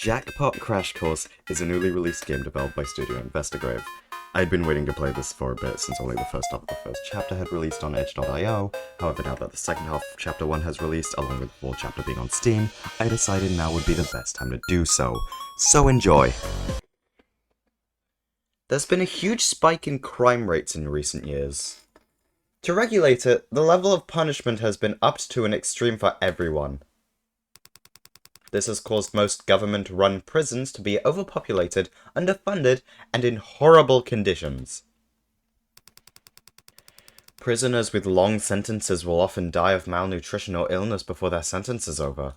Jackpot Crash Course is a newly released game developed by Studio Investigrave. I'd been waiting to play this for a bit since only the first half of the first chapter had released on Edge.io, however now that the second half of Chapter 1 has released, along with the full chapter being on Steam, I decided now would be the best time to do so. So enjoy! There's been a huge spike in crime rates in recent years. To regulate it, the level of punishment has been upped to an extreme for everyone. This has caused most government-run prisons to be overpopulated, underfunded, and in horrible conditions. Prisoners with long sentences will often die of malnutrition or illness before their sentence is over.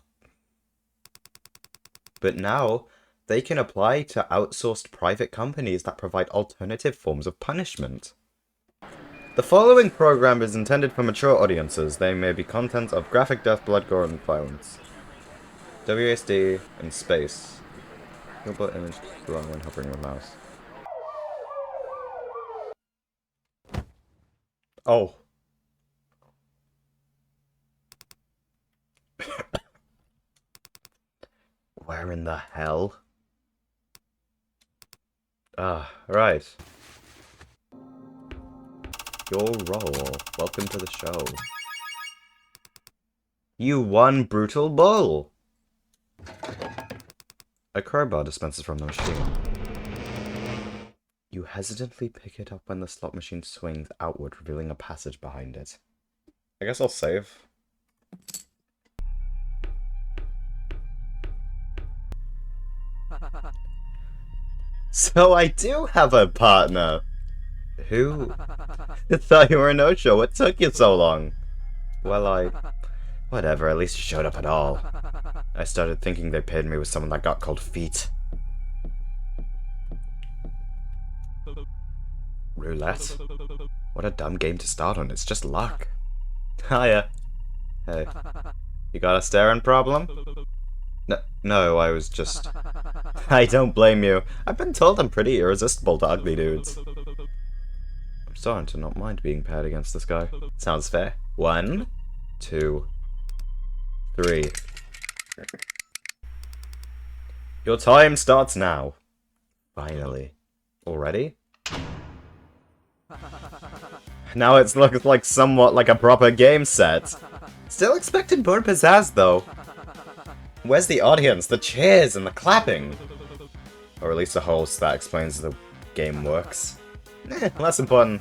But now, they can apply to outsourced private companies that provide alternative forms of punishment. The following program is intended for mature audiences. They may be content of graphic death, blood, gore, and violence. WASD and space. Gilbert image along when hovering with mouse. Oh. Where in the hell? Right. Your role. Welcome to the show. You won, Brutal Bull! A crowbar dispenses from the machine. You hesitantly pick it up when the slot machine swings outward, revealing a passage behind it. I guess I'll save. So I do have a partner! Who? I thought you were a no-show. What took you so long? Well, whatever, at least you showed up at all. I started thinking they paid me with someone that got cold feet. Roulette? What a dumb game to start on, it's just luck. Hiya. Hey. You got a staring problem? No, I was just... I don't blame you. I've been told I'm pretty irresistible to ugly dudes. I'm starting to not mind being paired against this guy. Sounds fair. 1, 2, 3. Your time starts now. Finally. Already? Now it looks like somewhat like a proper game set. Still expected more pizzazz though. Where's the audience, the cheers, and the clapping? Or at least the host that explains the game works. Less important.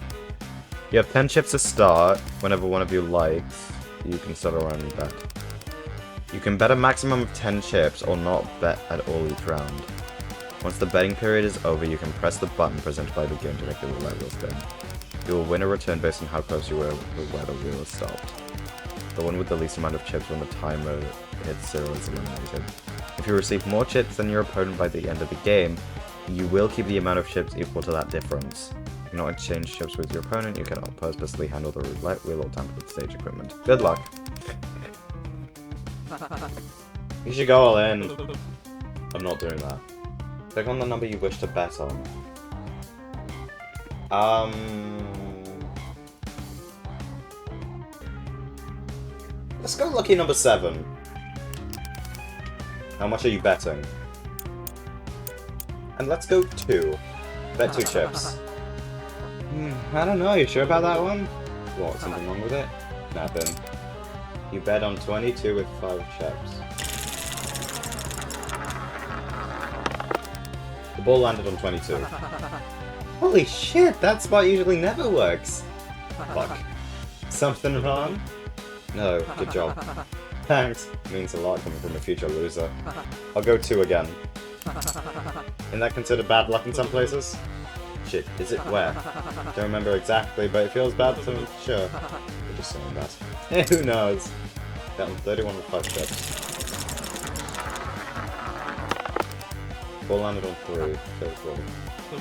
You have 10 chips to start. Whenever one of you likes, you can start a random bet. You can bet a maximum of 10 chips or not bet at all each round. Once the betting period is over, you can press the button presented by the game to make the roulette wheel spin. You will win a return based on how close you were to where the wheel is stopped. The one with the least amount of chips when the timer hits 0 is eliminated. If you receive more chips than your opponent by the end of the game, you will keep the amount of chips equal to that difference. You cannot exchange chips with your opponent, you cannot purposely handle the roulette wheel or tamper with stage equipment. Good luck. You should go all in. I'm not doing that. Click on the number you wish to bet on. Let's go lucky number 7. How much are you betting? And let's go 2. Bet 2 chips. I don't know, you sure about that one? What, something wrong with it? Nothing. You bet on 22 with 5 chips. The ball landed on 22. Holy shit, that spot usually never works. Fuck. Something wrong? No, good job. Thanks. Means a lot coming from a future loser. I'll go 2 again. Isn't that considered bad luck in some places? Shit, is it where? Don't remember exactly, but it feels bad to me, sure. We're just saying that. Who knows? Bet on 31 with 5 chips. Ball landed on 3, 34.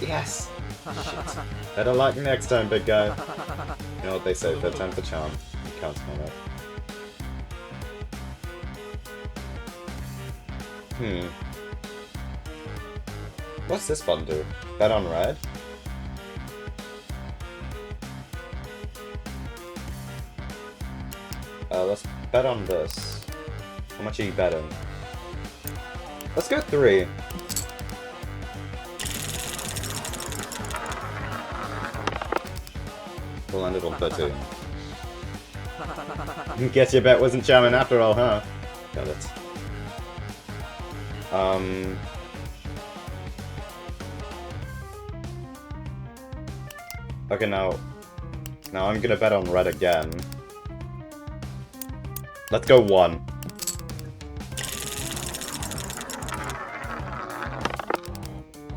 Yes! Shit. Better luck next time, big guy. You know what they say, third time's the charm. I'm counting on it. What's this button do? Bet on red? Let's bet on this. How much are you betting? Let's go 3. We'll end it on 13. Guess your bet wasn't charming after all, huh? Got it. Okay, now I'm gonna bet on red again. Let's go 1.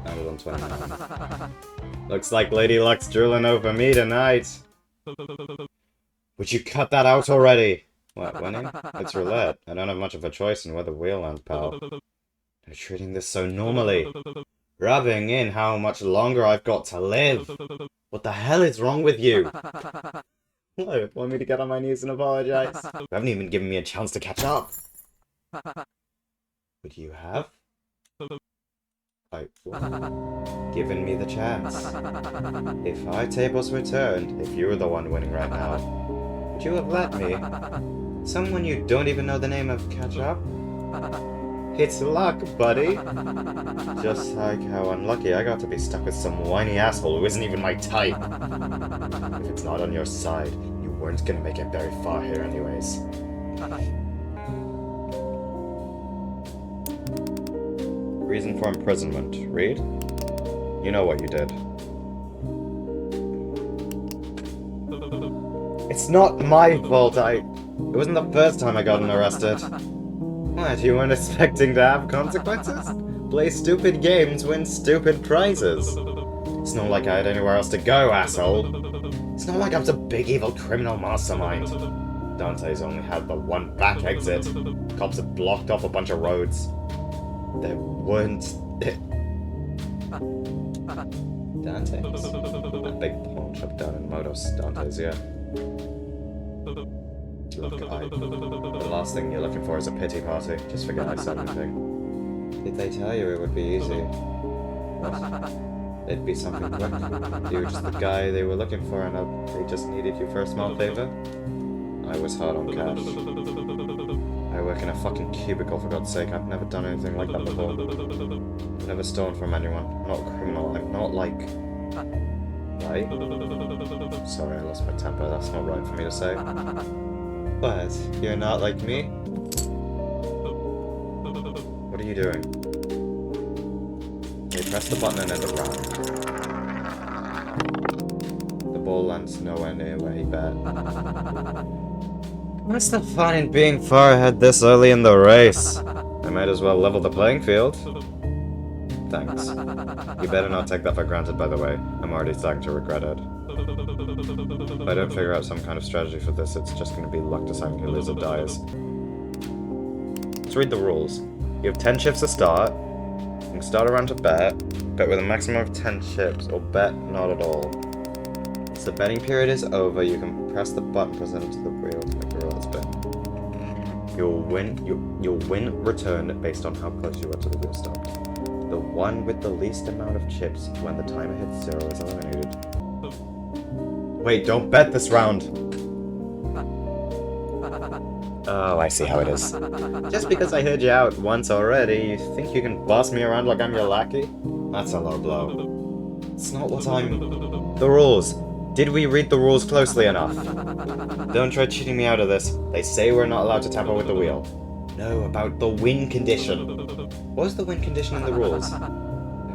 Ended on 29. Looks like Lady Luck's drooling over me tonight. Would you cut that out already? What, winning? It's roulette. I don't have much of a choice in where the wheel lands, pal. You're treating this so normally. Rubbing in how much longer I've got to live. What the hell is wrong with you? What, want me to get on my knees and apologize? You haven't even given me a chance to catch up. Would you have? Given me the chance. If our tables were turned, if you were the one winning right now, would you have let me? Someone you don't even know the name of catch up? It's luck, buddy. Just like how unlucky I got to be stuck with some whiny asshole who isn't even my type. If it's not on your side, you weren't gonna make it very far here anyways. Reason for imprisonment. Read? You know what you did. It's not my fault, It wasn't the first time I got arrested. What, you weren't expecting to have consequences? Play stupid games, win stupid prizes. It's not like I had anywhere else to go, asshole. It's not like I was a big evil criminal mastermind. Dante's only had the one back exit. Cops had blocked off a bunch of roads. There weren't... Dante's? That big pawn shop down in Modos. Dante's, yeah. Look, the last thing you're looking for is a pity party. Just forget I said anything. Did they tell you it would be easy? What? It'd be something quick. You were just the guy they were looking for and they just needed you for a small favor? I was hard on cash. I work in a fucking cubicle, for God's sake. I've never done anything like that before. I've never stolen from anyone. I'm not a criminal. I'm not like... Right? Sorry, I lost my temper. That's not right for me to say. But you're not like me? What are you doing? Okay, press the button and end the round. The ball lands nowhere near where he bet. What's the fun in being far ahead this early in the race? I might as well level the playing field. Thanks. You better not take that for granted, by the way. I'm already starting to regret it. If I don't figure out some kind of strategy for this, it's just going to be luck deciding who lives or dies. Let's read the rules. You have 10 chips to start. You can start around to bet with a maximum of 10 chips, or bet not at all. Once the betting period is over, you can press the button presented to the wheel to make the roll spin. You'll win return based on how close you are to the wheel stop. The one with the least amount of chips when the timer hits 0 is eliminated. Wait, don't bet this round! Oh, I see how it is. Just because I heard you out once already, you think you can boss me around like I'm your lackey? That's a low blow. It's not what I'm... The rules. Did we read the rules closely enough? Don't try cheating me out of this. They say we're not allowed to tamper with the wheel. No, about the win condition. What was the win condition in the rules?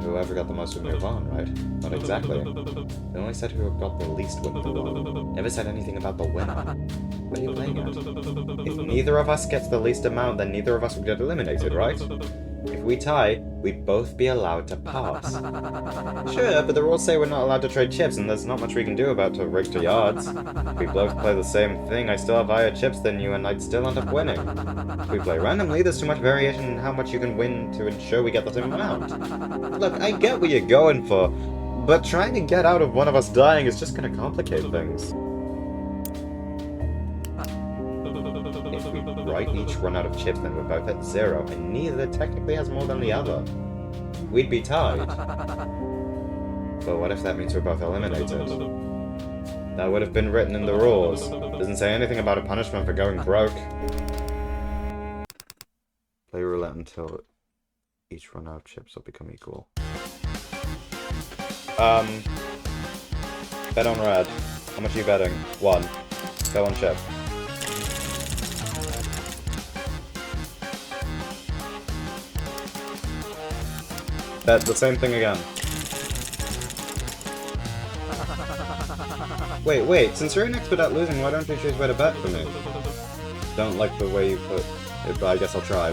Whoever got the most would move on, right? Not exactly. They only said who got the least would move on. Never said anything about the winner. What are you playing at? If neither of us gets the least amount, then neither of us would get eliminated, right? If we tie, we'd both be allowed to pass. Sure, but the rules say we're not allowed to trade chips, and there's not much we can do about to rig to yards. If we both play the same thing, I still have higher chips than you, and I'd still end up winning. If we play randomly, there's too much variation in how much you can win to ensure we get the same amount. Look, I get what you're going for, but trying to get out of one of us dying is just gonna complicate things. If we right each run out of chips, then we're both at 0, and neither technically has more than the other. We'd be tied. But what if that means we're both eliminated? That would have been written in the rules. Doesn't say anything about a punishment for going broke. Play roulette until Each run out of chips will become equal. Bet on red. How much are you betting? 1. Go on chip. Bet the same thing again. Wait, since you're an expert at losing, why don't you choose where to bet for me? Don't like the way you put it, but I guess I'll try.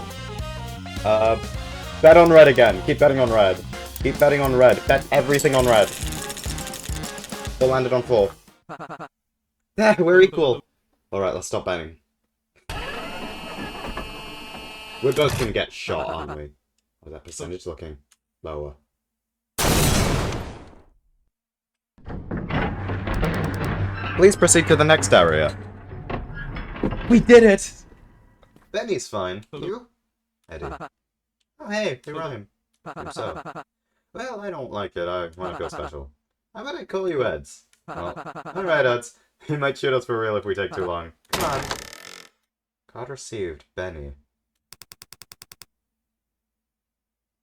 Bet on red again. Keep betting on red. Keep betting on red. Bet everything on red. Still landed on 4. There, we're equal. Alright, let's stop betting. We're both gonna get shot, aren't we? How's that percentage looking? Lower. Please proceed to the next area. We did it! Benny's fine. You? Eddie. Oh hey, we rhyme. So. Well, I don't like it. I want to feel special. How about I call you Eds? Well, alright Eds. He might shoot us for real if we take too long. Come on. Card received. Benny.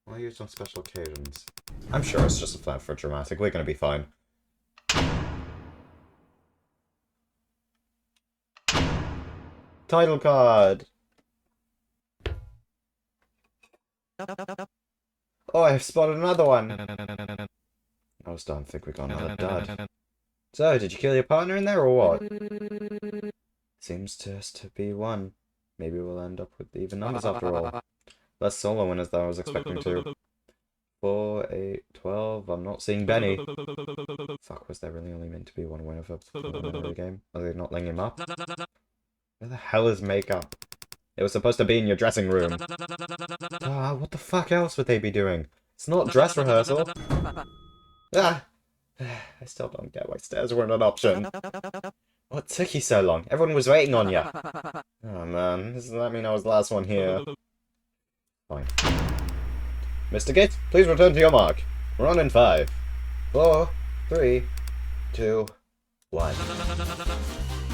I'll use on special occasions. I'm sure it's just a flat for dramatic. We're gonna be fine. Title card! Oh, I've spotted another one! I was starting to think we got another dud. So, did you kill your partner in there, or what? Seems just to be one. Maybe we'll end up with even numbers after all. Less solo winners than I was expecting to. 4, 8, 12, I'm not seeing Benny. Fuck, was there really only meant to be one winner for the game? Are they not letting him up? Where the hell is makeup? It was supposed to be in your dressing room. What the fuck else would they be doing? It's not dress rehearsal. I still don't get why stairs weren't an option. What took you so long? Everyone was waiting on you. Oh man, doesn't that mean I was the last one here? Fine. Mr. Gates, please return to your mark. We're on in 5, 4, 3, 2, 1.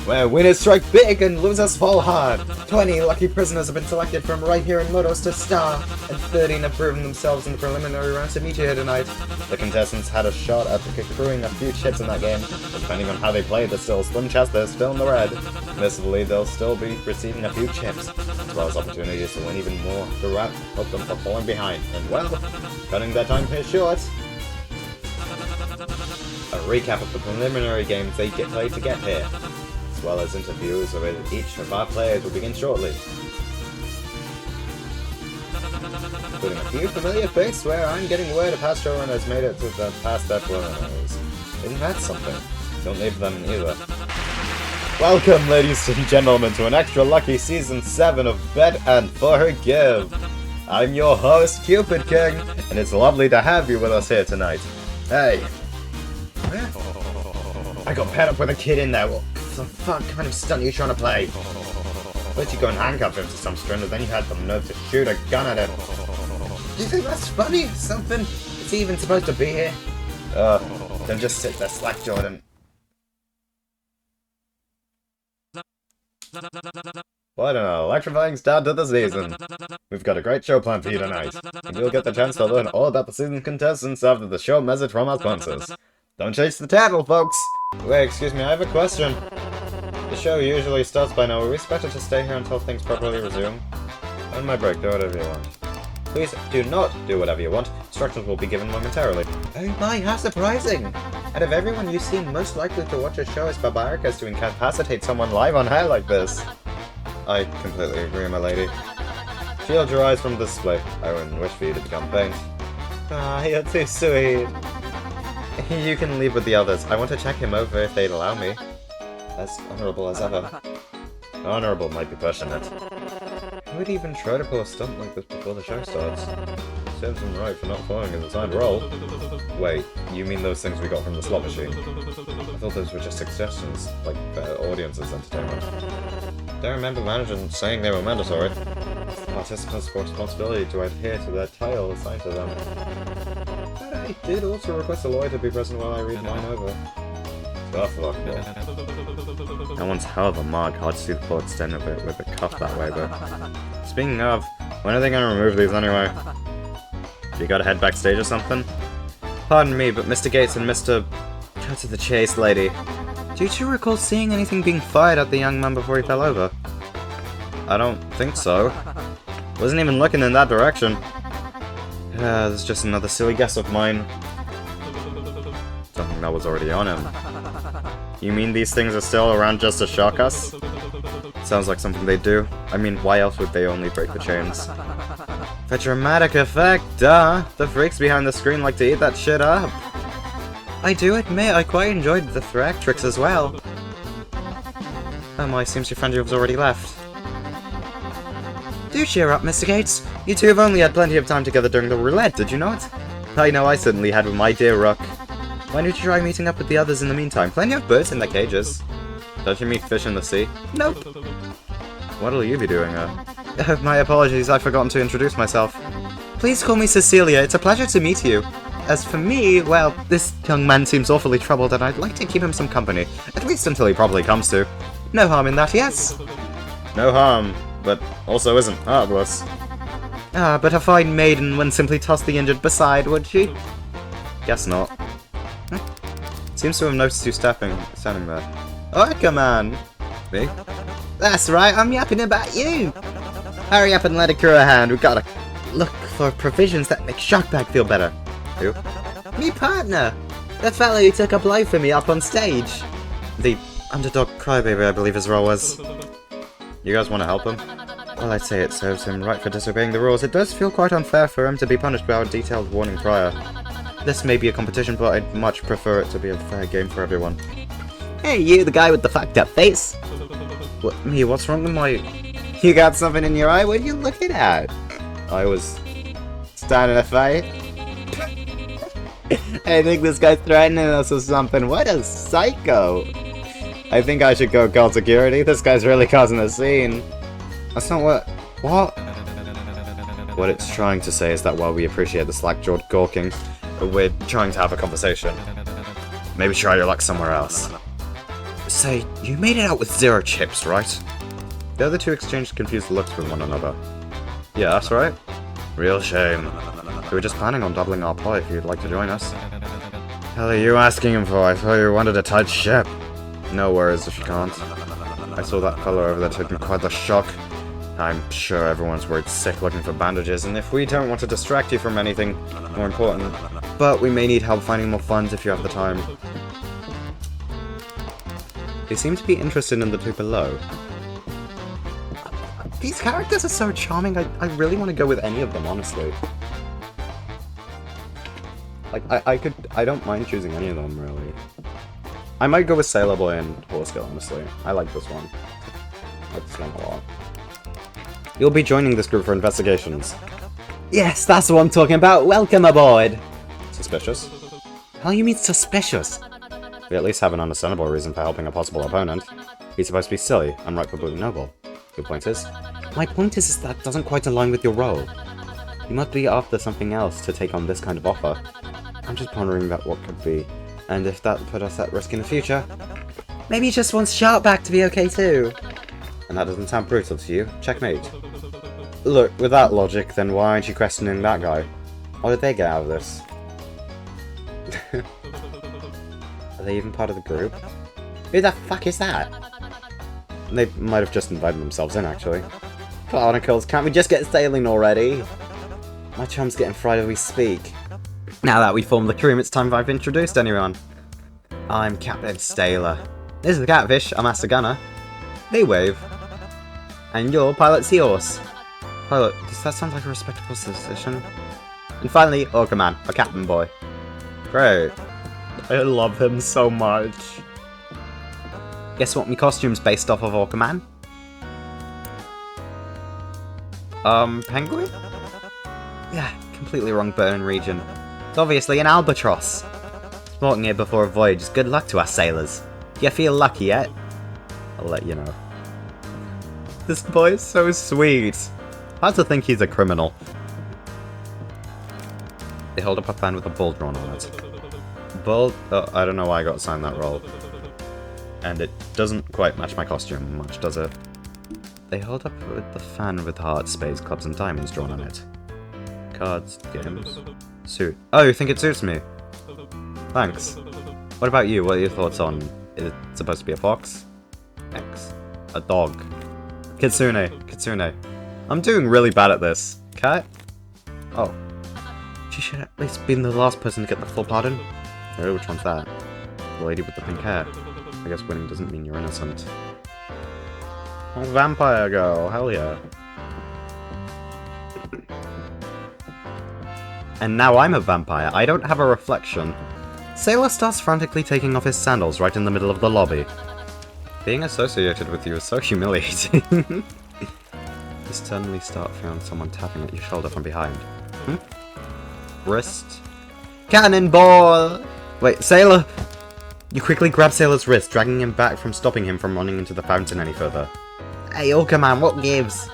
Where winners strike big and losers fall hard. 20 lucky prisoners have been selected from right here in Motos to star, and 13 have proven themselves in the preliminary rounds to meet you here tonight. The contestants had a shot at accruing a few chips in that game, but depending on how they played, there's still a slim chance they're still in the red. Admittedly, they'll still be receiving a few chips, as well as opportunities to win even more throughout, help them from falling behind. And well, cutting their time here short. A recap of the preliminary games they played to get here, as well as interviews with each of our players will begin shortly. Including a few familiar faces where I'm getting word a past showrunner has made it to the past their preliminaries. Isn't that something? Don't leave them either. Welcome, ladies and gentlemen, to an extra lucky Season 7 of Bet and Forgive. I'm your host, Cupid King, and it's lovely to have you with us here tonight. Hey. I got paired up with a kid in there. What the fuck kind of stunt are you trying to play? First you go and handcuff him to some string, and then you had the nerve to shoot a gun at him. Do you think that's funny? Something? Is he even supposed to be here? Then just sit there, slack Jordan. What an electrifying start to the season. We've got a great show planned for you tonight, and you'll get the chance to learn all about the season's contestants after the show message from our sponsors. Don't chase the tattle, folks! Wait, excuse me, I have a question. The show usually starts by now. Are we expected to stay here until things properly resume? On my break, do whatever you want. Please do not do whatever you want. Instructions will be given momentarily. Oh my, how surprising! Out of everyone you seem most likely to watch a show as barbaric as to incapacitate someone live on air like this. I completely agree, my lady. Shield your eyes from the display. I wouldn't wish for you to become faint. Ah, you're too sweet. You can leave with the others. I want to check him over if they'd allow me. As honorable as ever. Honorable might be pushing it. Who would even try to pull a stunt like this before the show starts? Serves him right for not following his assigned role. Wait, you mean those things we got from the slot machine? I thought those were just suggestions, like better audiences entertainment. Don't remember management saying they were mandatory. Participants' responsibility to adhere to their title assigned to them. But I did also request a lawyer to be present while I read mine over. Oh fuck no. That one's hell of a mark. Hard to see the full extent of it with the cuff that way, but... Speaking of, when are they gonna remove these anyway? You gotta head backstage or something? Pardon me, but Mr. Gates and Mr. Cut to the chase, lady. Do you recall seeing anything being fired at the young man before he fell over? I don't think so. Wasn't even looking in that direction. There's just another silly guess of mine. Something that was already on him. You mean these things are still around just to shock us? Sounds like something they do. I mean, why else would they only break the chains? For dramatic effect, duh! The freaks behind the screen like to eat that shit up. I do admit I quite enjoyed the theatrics as well. Oh my, seems your friend has already left. Do cheer up, Mr. Gates. You two have only had plenty of time together during the roulette, did you not? I know I certainly had with my dear Rook. Why don't you try meeting up with the others in the meantime? Plenty of birds in their cages. Don't you meet fish in the sea? Nope. What'll you be doing, my apologies, I've forgotten to introduce myself. Please call me Cecilia, it's a pleasure to meet you. As for me, well, this young man seems awfully troubled and I'd like to keep him some company. At least until he probably comes to. No harm in that, yes? No harm, but also isn't harmless. Ah, but a fine maiden wouldn't simply toss the injured beside, would she? Guess not. Seems to have noticed you standing there. Orca man! Me? That's right, I'm yapping about you! Hurry up and let it crew a hand, we gotta look for provisions that make Shockbag feel better. Who? Me partner! That fellow who took a blow for me up on stage! The underdog crybaby, I believe his role was. You guys want to help him? Well, I'd say it serves him right for disobeying the rules. It does feel quite unfair for him to be punished without a detailed warning prior. This may be a competition, but I'd much prefer it to be a fair game for everyone. Hey, you, the guy with the fucked up face! What, me, what's wrong with my... You got something in your eye? What are you looking at? I was... starting a fight? I think this guy's threatening us with something. What a psycho! I think I should go call security. This guy's really causing a scene. That's not what... What? What it's trying to say is that while we appreciate the slack-jawed gawking, we're trying to have a conversation. Maybe try your luck somewhere else. Say, you made it out with 0 chips, right? The other two exchanged confused looks with one another. Yeah, that's right. Real shame. We were just planning on doubling our pie if you'd like to join us. Hell are you asking him for? I thought you wanted a tight ship. No worries if you can't. I saw that fellow over there taking quite the shock. I'm sure everyone's worried sick looking for bandages, and if we don't want to distract you from anything more important, but we may need help finding more funds if you have the time. They seem to be interested in the two below. These characters are so charming, I really want to go with any of them, honestly. Like, I don't mind choosing any of them, really. I might go with Sailor Boy and Horse Girl, honestly. I like this one. I like this one a lot. You'll be joining this group for investigations. Yes, that's what I'm talking about. Welcome aboard. Suspicious? How you mean suspicious? We at least have an understandable reason for helping a possible opponent. He's supposed to be silly, unrightfully noble. Your point is? My point is that doesn't quite align with your role. You must be after something else to take on this kind of offer. I'm just pondering about what could be, and if that put us at risk in the future. Maybe he just wants Sharkback to be okay too. And that doesn't sound brutal to you. Checkmate. Look, with that logic, then why aren't you questioning that guy? What did they get out of this? Are they even part of the group? Who the fuck is that? They might have just invited themselves in, actually. Barnacles, can't we just get sailing already? My chum's getting fried as we speak. Now that we formed the crew, it's time I've introduced anyone. I'm Captain Staler. This is the Catfish, I'm Master Gunner. They wave. And you're Pilot Seahorse. Pilot, does that sound like a respectable position? And finally, Orca Man, a Captain Boy. Great. I love him so much. Guess what my costume's based off of, Orca Man? Penguin? Yeah, completely wrong bird and region. It's obviously an albatross. Sporting it before a voyage is good luck to us sailors. Do you feel lucky yet? I'll let you know. This boy is so sweet. Hard to think he's a criminal. They hold up a fan with a bull drawn on it. Bull? Oh, I don't know why I got assigned that role. And it doesn't quite match my costume much, does it? They hold up with the fan with hearts, spades, clubs, and diamonds drawn on it. Cards, games, suit. Oh, you think it suits me? Thanks. What about you? What are your thoughts on... Is it supposed to be a fox? X. A dog. Kitsune. Kitsune. I'm doing really bad at this. Cat? Oh. She should at least be the last person to get the full pardon. Oh, which one's that? The lady with the pink hair. I guess winning doesn't mean you're innocent. Oh, vampire girl. Hell yeah. And now I'm a vampire. I don't have a reflection. Sailor starts frantically taking off his sandals right in the middle of the lobby. Being associated with you is so humiliating. You suddenly start feeling someone tapping at your shoulder from behind. Wrist. Cannonball! Wait, Sailor! You quickly grab Sailor's wrist, dragging him back from stopping him from running into the fountain any further. Hey, Ultraman, what gives?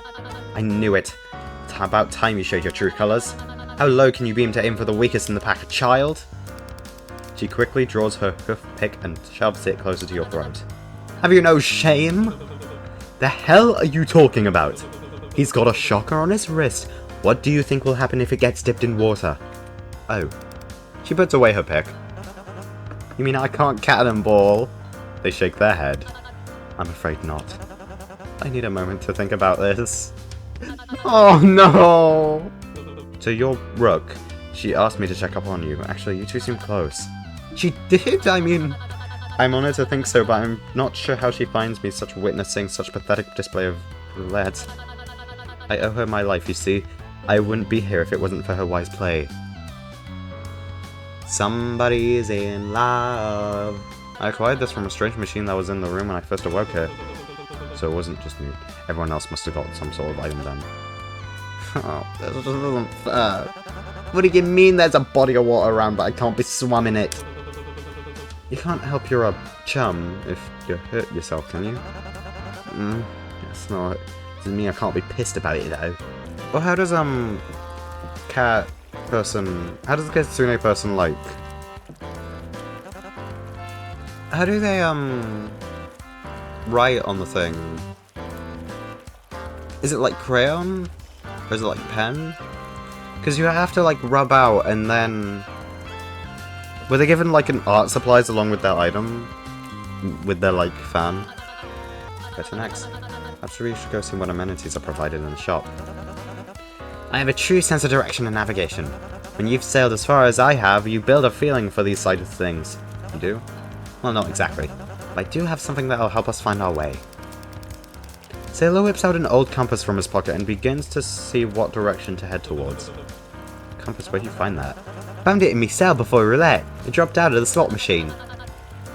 I knew it. It's about time you showed your true colours. How low can you beam to aim for the weakest in the pack, a child? She quickly draws her hoof pick and shoves it closer to your throat. Have you no shame? The hell are you talking about? He's got a shocker on his wrist. What do you think will happen if it gets dipped in water? Oh. She puts away her pick. You mean I can't cannonball? They shake their head. I'm afraid not. I need a moment to think about this. Oh no! So you're Rook. She asked me to check up on you. Actually, you two seem close. She did? I mean, I'm honored to think so, but I'm not sure how she finds me witnessing such pathetic display of roulette. I owe her my life, you see. I wouldn't be here if it wasn't for her wise play. Somebody's in love. I acquired this from a strange machine that was in the room when I first awoke here. So it wasn't just me. Everyone else must have got some sort of item then. Oh, this just isn't fair. What do you mean there's a body of water around but I can't be swimming it? You can't help your chum if you hurt yourself, can you? It's not. Doesn't mean I can't be pissed about it though. Well, how does cat person? How does the Kitsune person like? How do they write on the thing? Is it like crayon? Or is it like pen? Because you have to like rub out and then... Were they given like an art supplies along with their item? With their like fan? Go to next. After we should go see what amenities are provided in the shop. I have a true sense of direction and navigation. When you've sailed as far as I have, you build a feeling for these side of things. You do? Well, not exactly. But I do have something that'll help us find our way. Sailor whips out an old compass from his pocket and begins to see what direction to head towards. Compass, where'd you find that? Found it in me cell before roulette. It dropped out of the slot machine.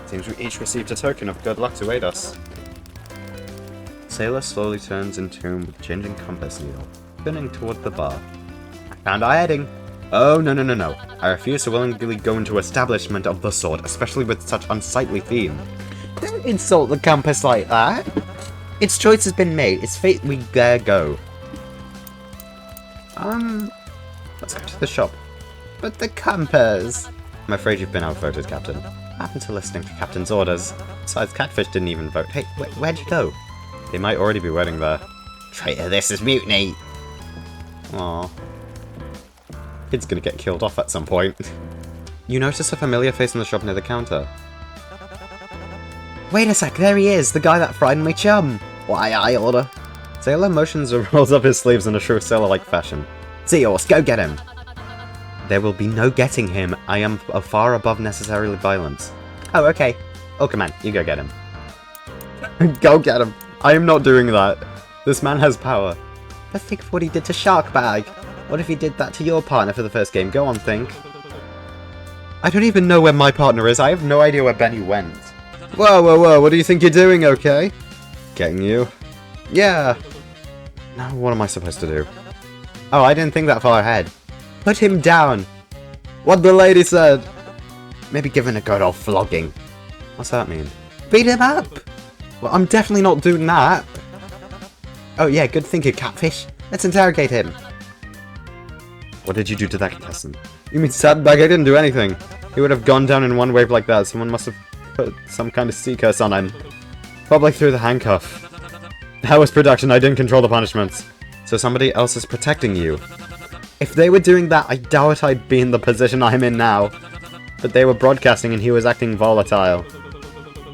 Seems we each received a token of good luck to aid us. Sailor slowly turns in tune with changing compass needle, spinning toward the bar. I found our heading. Oh, no, no, no, no. I refuse to willingly go into establishment of the sort, especially with such unsightly theme. Don't insult the compass like that. Its choice has been made. Its fate we dare go. Let's go to the shop. But the compass... I'm afraid you've been outvoted, Captain. I happened to listening to Captain's orders. Besides, Catfish didn't even vote. Hey, where'd you go? They might already be waiting there. Traitor, this is mutiny! Aww. Kid's gonna get killed off at some point. You notice a familiar face in the shop near the counter. Wait a sec, there he is, the guy that frightened my chum. Why, I order. Sailor motions and rolls up his sleeves in a true sailor-like fashion. Seahorse, go get him! There will be no getting him. I am far above necessary violence. Oh, okay. Oh, come on, you go get him. Go get him. I am not doing that. This man has power. But think of what he did to Sharkbag. What if he did that to your partner for the first game? Go on, think. I don't even know where my partner is. I have no idea where Benny went. Whoa, whoa, whoa, what do you think you're doing, okay? Getting you? Yeah. Now what am I supposed to do? Oh, I didn't think that far ahead. Put him down. What the lady said. Maybe give him a good old flogging. What's that mean? Beat him up. Well, I'm definitely not doing that. Oh yeah, good thinking, Catfish. Let's interrogate him. What did you do to that contestant? You mean Sandbag? I didn't do anything. He would have gone down in one wave like that. Someone must have put some kind of sea curse on him. Probably through the handcuff. That was production. I didn't control the punishments. So somebody else is protecting you. If they were doing that, I doubt I'd be in the position I'm in now. But they were broadcasting and he was acting volatile.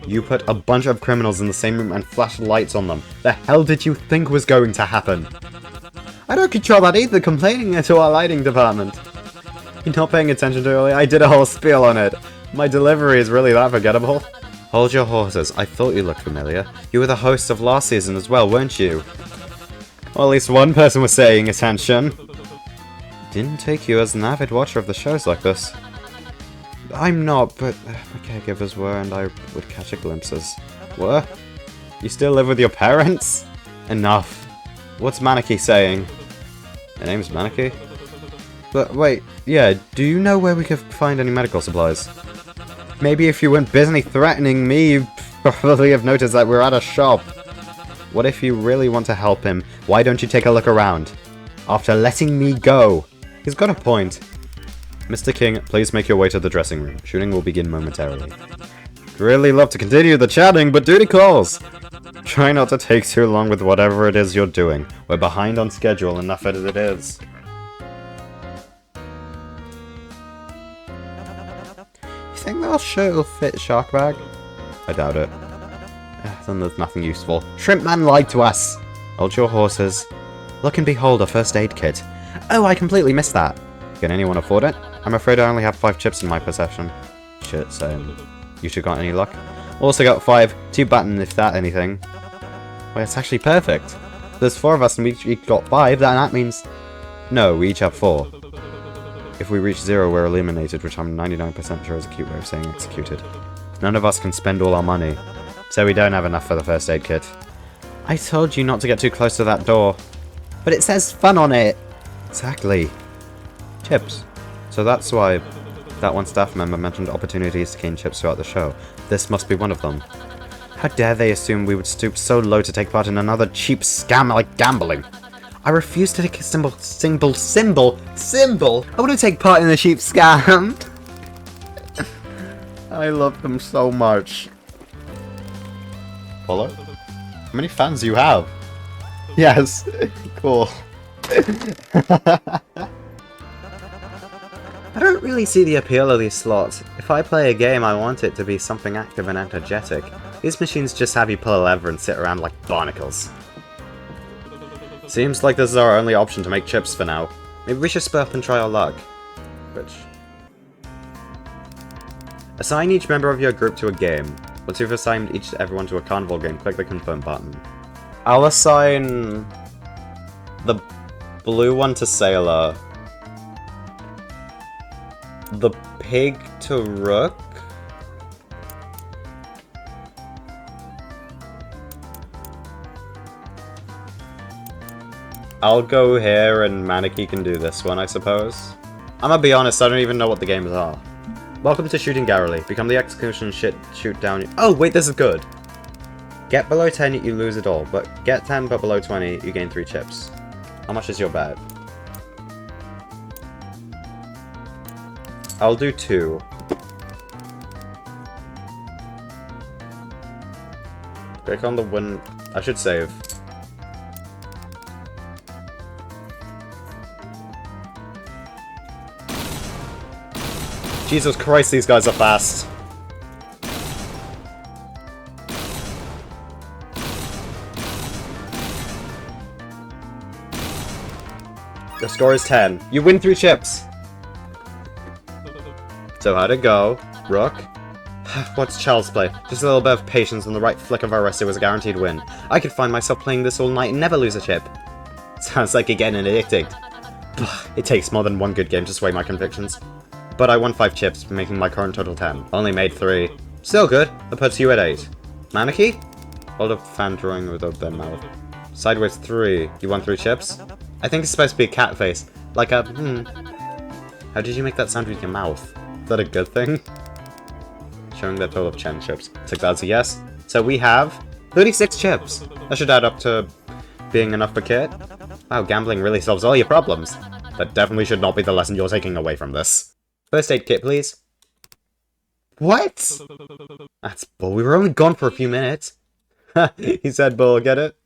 You put a bunch of criminals in the same room and flashed lights on them. The hell did you think was going to happen? I don't control that either, complaining to our lighting department. You're not paying attention to earlier? I did a whole spiel on it. My delivery is really that forgettable. Hold your horses. I thought you looked familiar. You were the host of last season as well, weren't you? Well, at least one person was saying attention. Didn't take you as an avid watcher of the shows like this. I'm not, but my caregivers were, and I would catch glimpses. Were? You still live with your parents? Enough. What's Maneki saying? Her name's Maneki? But wait, yeah, do you know where we could find any medical supplies? Maybe if you weren't busy threatening me, you'd probably have noticed that we're at a shop. What if you really want to help him? Why don't you take a look around? After letting me go. He's got a point. Mr. King, please make your way to the dressing room. Shooting will begin momentarily. Really love to continue the chatting, but duty calls. Try not to take too long with whatever it is you're doing. We're behind on schedule, enough as it is. You think that shirt will fit Shark Bag? I doubt it. Then there's nothing useful. Shrimp Man lied to us! Hold your horses. Look and behold, a first aid kit. Oh, I completely missed that. Can anyone afford it? I'm afraid I only have 5 chips in my possession. Shit, same. You two got any luck? Also got 5, 2 button if that anything. Well, it's actually perfect. There's 4 of us and we each got 5, then that means... No, we each have 4. If we reach 0, we're eliminated, which I'm 99% sure is a cute way of saying executed. None of us can spend all our money, so we don't have enough for the first aid kit. I told you not to get too close to that door. But it says fun on it! Exactly. Chips. So that's why that one staff member mentioned opportunities to gain chips throughout the show. This must be one of them. How dare they assume we would stoop so low to take part in another cheap scam like gambling? I refuse to take a symbol. I wouldn't take part in a cheap scam. I love them so much. Follow? How many fans do you have? Yes. Cool. I don't really see the appeal of these slots. If I play a game, I want it to be something active and energetic. These machines just have you pull a lever and sit around like barnacles. Seems like this is our only option to make chips for now. Maybe we should split up and try our luck. Which... Assign each member of your group to a game. Once you've assigned everyone to a carnival game, click the confirm button. I'll assign... the blue one to Sailor. The pig to Rook. I'll go here and Maneki can do this one, I suppose. I'm gonna be honest, I don't even know what the games are. Welcome to Shooting Gallery. Become the execution shoot down. Oh, wait, this is good. Get below 10, you lose it all. But get 10 but below 20, you gain 3 chips. How much is your bet? I'll do 2. Click on the win. I should save. Jesus Christ, these guys are fast. Your score is 10. You win 3 chips. So how'd it go? Rook? What's child's play? Just a little bit of patience and the right flick of our wrist, it was a guaranteed win. I could find myself playing this all night and never lose a chip. Sounds like you're getting addicted. It takes more than one good game to sway my convictions. But I won 5 chips, making my current total 10. Only made 3. Still good. That puts you at 8. Maneki? Hold a fan drawing with their mouth. Sideways 3. You won 3 chips? I think it's supposed to be a cat face. Like a, How did you make that sound with your mouth? Is that a good thing? Showing their total of 10 chips. Take that as a yes. So we have 36 chips. That should add up to being enough for Kit. Wow, gambling really solves all your problems. That definitely should not be the lesson you're taking away from this. First aid kit, please. What? That's bull. We were only gone for a few minutes. He said bull, get it?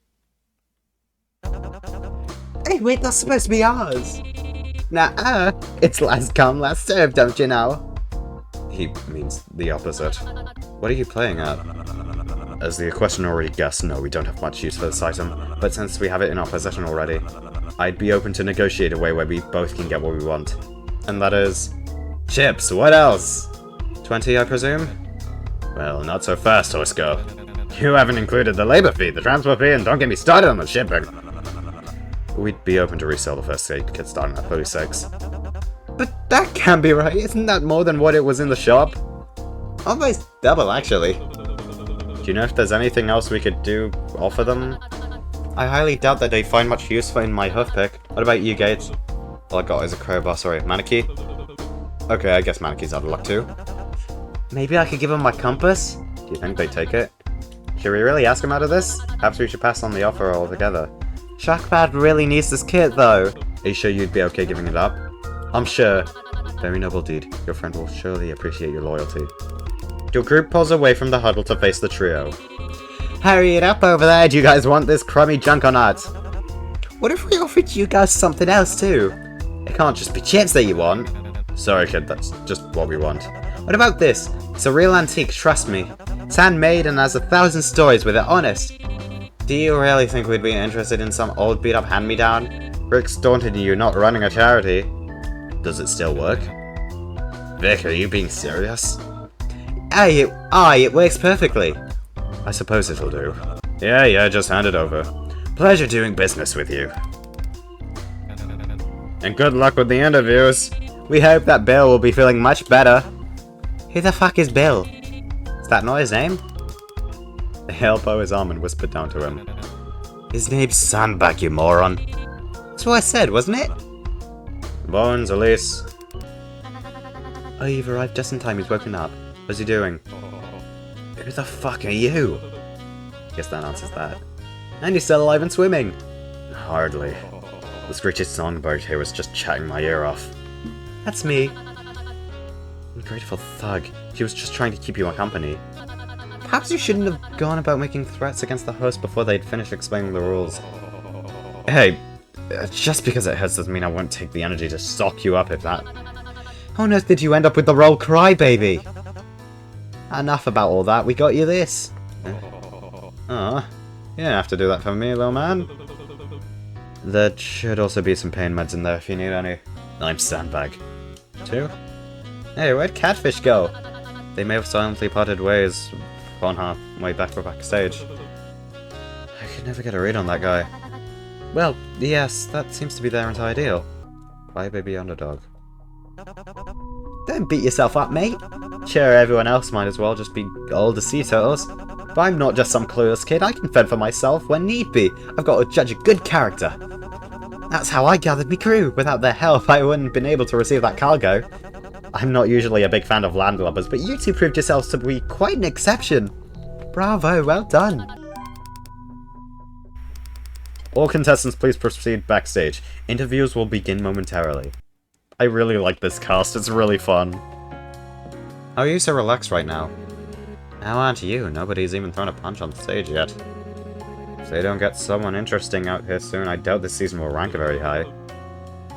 Hey, wait, that's supposed to be ours. Nah, it's last come, last served, don't you know? He means the opposite. What are you playing at? As the question already guessed, no, we don't have much use for this item, but since we have it in our possession already, I'd be open to negotiate a way where we both can get what we want. And that is... chips, what else? 20, I presume? Well, not so fast, Horsko. You haven't included the labor fee, the transport fee, and don't get me started on the shipping. We'd be open to resell the first aid kit starting at 36. But that can't be right, isn't that more than what it was in the shop? Almost double, actually. Do you know if there's anything else we could offer them? I highly doubt that they'd find much use in my hoof pick. What about you, Gates? All I got is a crowbar, sorry, Maneki? Okay, I guess Maneki's out of luck too. Maybe I could give them my compass? Do you think they'd take it? Should we really ask them out of this? Perhaps we should pass on the offer altogether. Jackpot really needs this kit though. Are you sure you'd be okay giving it up? I'm sure. Very noble deed. Your friend will surely appreciate your loyalty. Your group pulls away from the huddle to face the trio. Hurry it up over there, do you guys want this crummy junk or not? What if we offered you guys something else too? It can't just be chips that you want. Sorry kid, that's just what we want. What about this? It's a real antique, trust me. It's handmade and has 1,000 stories with it, honest. Do you really think we'd be interested in some old beat-up hand-me-down? Rick's daunted you not running a charity. Does it still work? Vic, are you being serious? Aye, it works perfectly. I suppose it'll do. Yeah, just hand it over. Pleasure doing business with you. And good luck with the interviews. We hope that Bill will be feeling much better. Who the fuck is Bill? Is that not his name? They elbow his arm and whisper down to him. His name's Sandbag, you moron. That's what I said, wasn't it? Bones, Elise. Oh, you've arrived just in time, he's woken up. What's he doing? Who the fuck are you? Guess that answers that. And you're still alive and swimming. Hardly. The screechy songbird here was just chatting my ear off. That's me. Ungrateful thug. She was just trying to keep you company. Perhaps you shouldn't have gone about making threats against the host before they'd finished explaining the rules. Hey, just because it hurts doesn't mean I won't take the energy to sock you up if that... How on earth did you end up with the role Crybaby? Enough about all that, we got you this. Aw, you don't have to do that for me, little man. There should also be some pain meds in there if you need any. I'm Sandbag. 2? Hey, where'd Catfish go? They may have silently parted ways on her way back or backstage. I could never get a read on that guy. Well, yes, that seems to be their entire deal. Crybaby underdog. Don't beat yourself up, mate. Sure, everyone else might as well just be older sea turtles. But I'm not just some clueless kid, I can fend for myself when need be. I've got to judge a good character. That's how I gathered me crew. Without their help, I wouldn't have been able to receive that cargo. I'm not usually a big fan of landlubbers, but you two proved yourselves to be quite an exception. Bravo, well done. All contestants please proceed backstage. Interviews will begin momentarily. I really like this cast, it's really fun. How are you so relaxed right now? How aren't you? Nobody's even thrown a punch on stage yet. If they don't get someone interesting out here soon, I doubt this season will rank very high.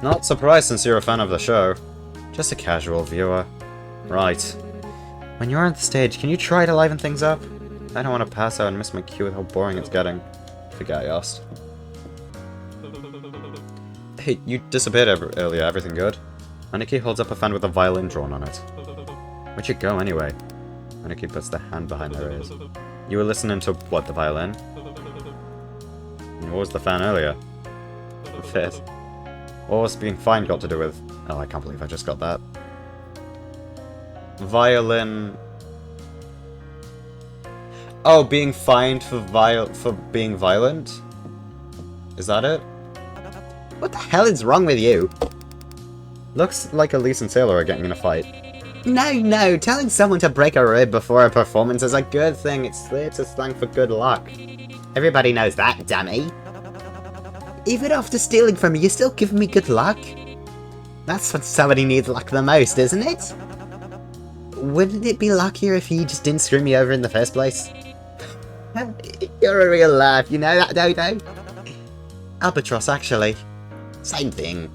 Not surprised since you're a fan of the show. Just a casual viewer. Right. When you're on the stage, can you try to liven things up? I don't want to pass out and miss my cue with how boring it's getting. Forget I asked. Hey, you disappeared earlier, everything good? Aniki holds up a fan with a violin drawn on it. Where'd you go anyway? Aniki puts the hand behind their ears. You were listening to, what, the violin? And what was the fan earlier? The fifth. What was being fine got to do with... Oh, I can't believe I just got that. Violin... Oh, being fined for being violent? Is that it? What the hell is wrong with you? Looks like Elise and Sailor are getting in a fight. No, telling someone to break a rib before a performance is a good thing. It's theatre slang for good luck. Everybody knows that, dummy. Even after stealing from me, you're still giving me good luck? That's when somebody needs luck the most, isn't it? Wouldn't it be luckier if you just didn't screw me over in the first place? You're a real laugh, you know that, Dodo? Albatross, actually. Same thing.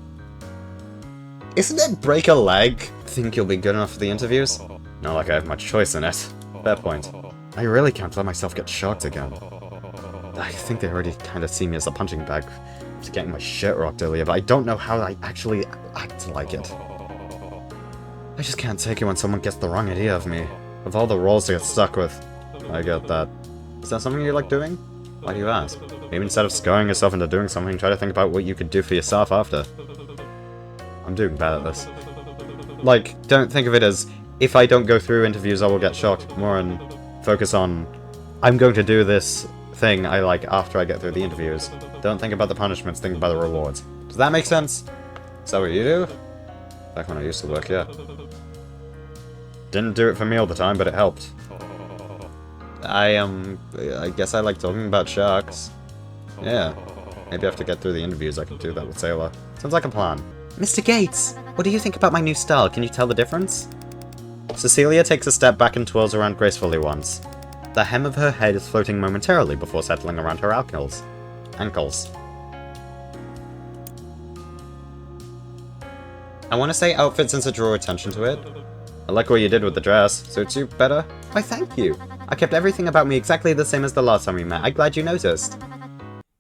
Isn't it break a leg? Think you'll be good enough for the interviews? Not like I have much choice in it. Fair point. I really can't let myself get shocked again. I think they already kind of see me as a punching bag after getting my shit rocked earlier, but I don't know how I actually act like it. I just can't take it when someone gets the wrong idea of me. Of all the roles to get stuck with. I get that. Is that something you like doing? Why do you ask? Maybe instead of scarring yourself into doing something, try to think about what you could do for yourself after. I'm doing bad at this. Like, don't think of it as, if I don't go through interviews I will get shocked. More and focus on, I'm going to do this thing I like after I get through the interviews. Don't think about the punishments, think about the rewards. Does that make sense? Is that what you do? Back when I used to work, yeah. Didn't do it for me all the time, but it helped. I guess I like talking about sharks. Yeah. Maybe after I get through the interviews I can do that with Sailor. Sounds like a plan. Mr. Gates, what do you think about my new style? Can you tell the difference? Cecilia takes a step back and twirls around gracefully once. The hem of her head is floating momentarily before settling around her ankles. I want to say outfit since it drew attention to it. I like what you did with the dress. Suits you better? Why, thank you. I kept everything about me exactly the same as the last time we met. I'm glad you noticed.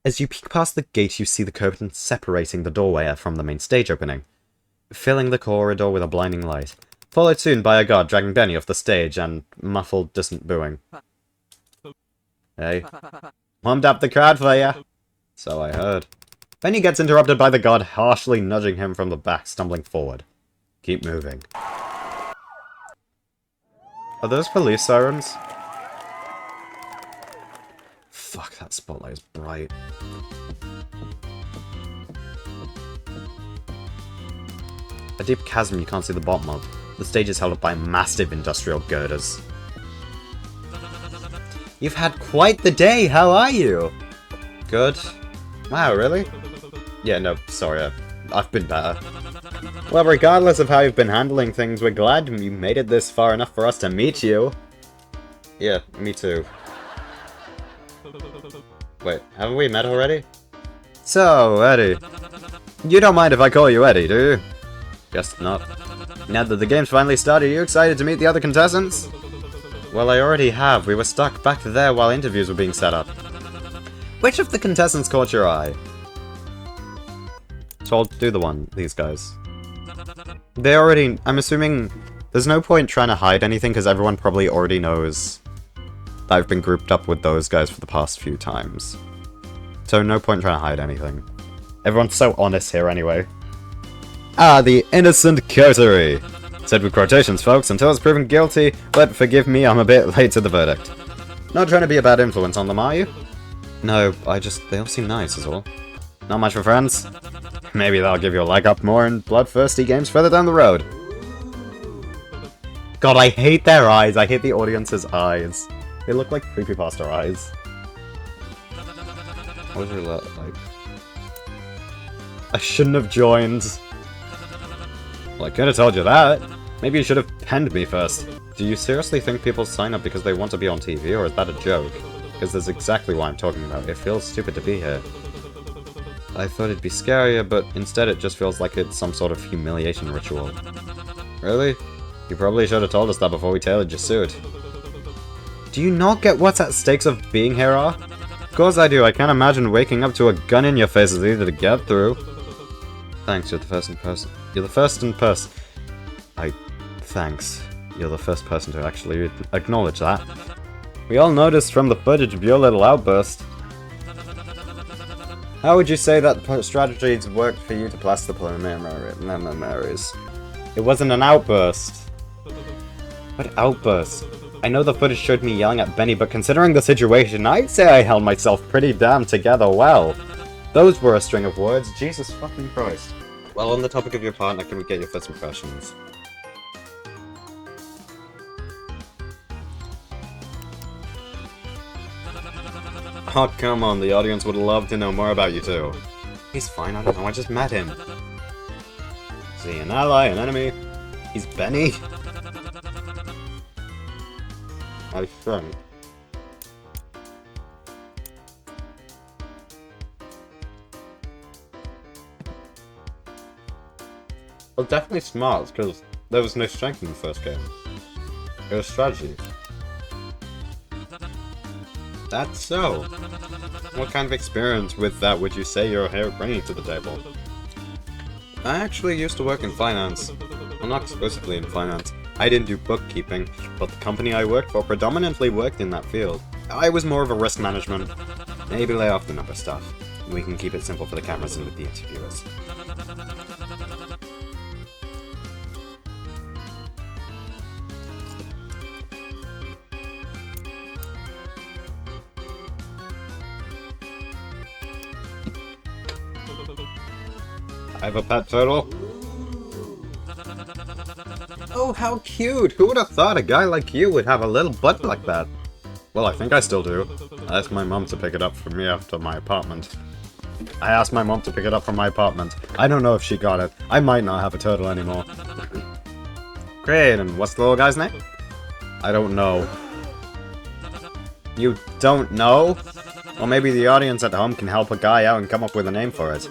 As you peek past the gate, you see the curtain separating the doorway from the main stage opening, filling the corridor with a blinding light, followed soon by a guard dragging Benny off the stage and muffled, distant booing. Hey. Warmed up the crowd for ya. So I heard. Benny gets interrupted by the guard harshly nudging him from the back, stumbling forward. Keep moving. Are those police sirens? Fuck, that spotlight is bright. A deep chasm you can't see the bottom of. The stage is held up by massive industrial girders. You've had quite the day, how are you? Good. Wow, really? Yeah, no, sorry, I've been better. Well, regardless of how you've been handling things, we're glad you made it this far enough for us to meet you. Yeah, me too. Wait, haven't we met already? So, Eddie. You don't mind if I call you Eddie, do you? Guess not. Now that the game's finally started, are you excited to meet the other contestants? Well, I already have. We were stuck back there while interviews were being set up. Which of the contestants caught your eye? Told do the one, these guys. They already... I'm assuming there's no point trying to hide anything because everyone probably already knows that I've been grouped up with those guys for the past few times. So no point trying to hide anything. Everyone's so honest here anyway. Ah, the innocent coterie! Said with quotations, folks, until it's proven guilty, but forgive me, I'm a bit late to the verdict. Not trying to be a bad influence on them, are you? No, they all seem nice is all. Not much for friends? Maybe that'll give you a leg up more in bloodthirsty games further down the road. God, I hate their eyes. I hate the audience's eyes. They look like creepypasta eyes. What was your look like? I shouldn't have joined. Well, I could have told you that. Maybe you should have penned me first. Do you seriously think people sign up because they want to be on TV, or is that a joke? Because that's exactly what I'm talking about. It feels stupid to be here. I thought it'd be scarier, but instead it just feels like it's some sort of humiliation ritual. Really? You probably should have told us that before we tailored your suit. Do you not get what's at stakes of being here are? Of course I do. I can't imagine waking up to a gun in your face is easy to get through. Thanks, you're the first in person. You're the first in person. Thanks. You're the first person to actually acknowledge that. We all noticed from the footage of your little outburst. How would you say that strategies worked for you to blast the preliminaries? It wasn't an outburst. What outburst? I know the footage showed me yelling at Benny, but considering the situation, I'd say I held myself pretty damn together well. Those were a string of words, Jesus fucking Christ. Well, on the topic of your partner, can we get your first impressions? Oh, come on, the audience would love to know more about you two. He's fine, I don't know, I just met him. Is he an ally, an enemy? He's Benny? I think. Well, definitely smart, because there was no strength in the first game. It was strategy. That's so. What kind of experience with that would you say you're here bringing to the table? I actually used to work in finance. Well, not exclusively in finance. I didn't do bookkeeping, but the company I worked for predominantly worked in that field. I was more of a risk management. Maybe lay off the number stuff. We can keep it simple for the cameras and with the interviewers. I have a pet turtle. Oh, how cute! Who would have thought a guy like you would have a little butt like that? Well, I think I still do. I asked my mom to pick it up for me after my apartment. I asked my mom to pick it up from my apartment. I don't know if she got it. I might not have a turtle anymore. Great, and what's the little guy's name? I don't know. You don't know? Well, maybe the audience at home can help a guy out and come up with a name for it.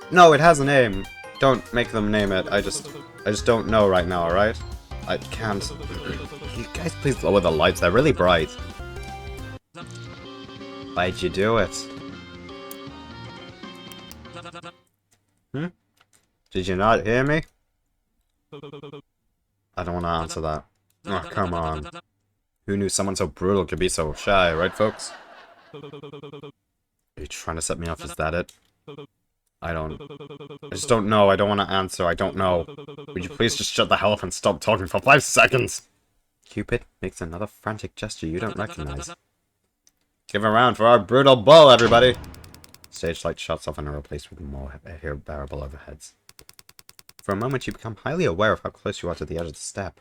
No, it has a name. Don't make them name it. I just don't know right now, alright? I can't. You guys please lower the lights, they're really bright. Why'd you do it? Hmm? Did you not hear me? I don't want to answer that. Oh, come on. Who knew someone so brutal could be so shy, right folks? Are you trying to set me off? Is that it? I just don't know. I don't want to answer. I don't know. Would you please just shut the hell up and stop talking for 5 seconds? Cupid makes another frantic gesture you don't recognize. Give a round for our brutal bull, everybody! Stage light shuts off and are replaced with more bearable overheads. For a moment, you become highly aware of how close you are to the edge of the step.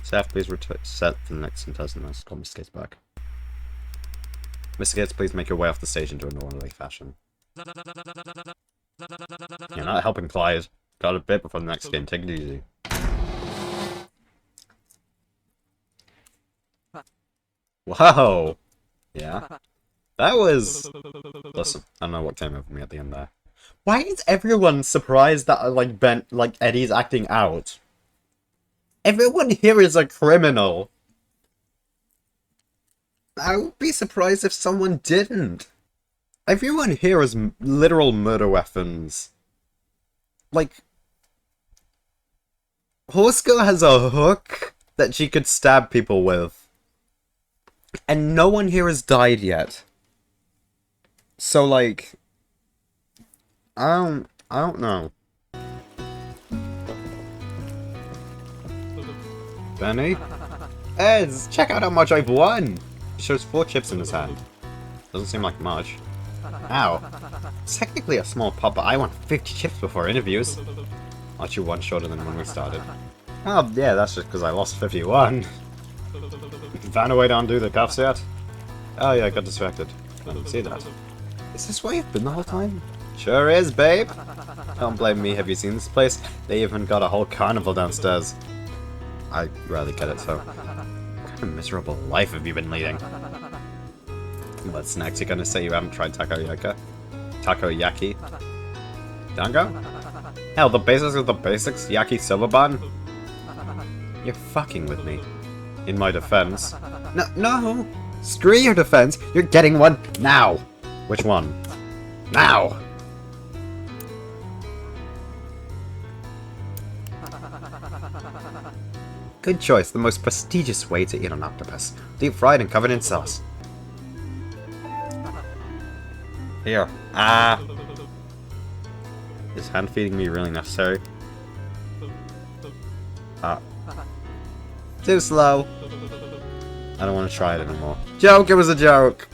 Staff, please set for the next contestant. Let's call Mr. Gates back. Mr. Gates, please make your way off the stage into an orderly fashion. You're not helping Clyde. Got a bit before the next game. Take it easy. Whoa! Yeah. That was... Listen, I don't know what came over me at the end there. Why is everyone surprised that, Eddie's acting out? Everyone here is a criminal. I would be surprised if someone didn't. Everyone here is literal murder weapons. Like... Horska has a hook that she could stab people with. And no one here has died yet. So, like... I don't know. Benny? Ez, check out how much I've won! He shows 4 chips in his hand. Doesn't seem like much. Ow. It's technically a small pot, but I won 50 chips before interviews. Aren't you 1 shorter than when we started? Oh, yeah, that's just because I lost 51. Found a way to undo the cuffs yet? Oh yeah, I got distracted. I didn't see that. Is this where you've been the whole time? Sure is, babe! Don't blame me, have you seen this place? They even got a whole carnival downstairs. I rarely get it, so... What kind of miserable life have you been leading? What's next? You're gonna say you haven't tried takoyaki? Takoyaki? Dango? Hell, the basics of the basics? Yakisoba bun? You're fucking with me. In my defense. No! Screw your defense! You're getting one now! Which one? Now! Good choice, the most prestigious way to eat an octopus. Deep fried and covered in sauce. Here. Ah! Is hand feeding me really necessary? Ah. Too slow. I don't want to try it anymore. Joke! It was a joke!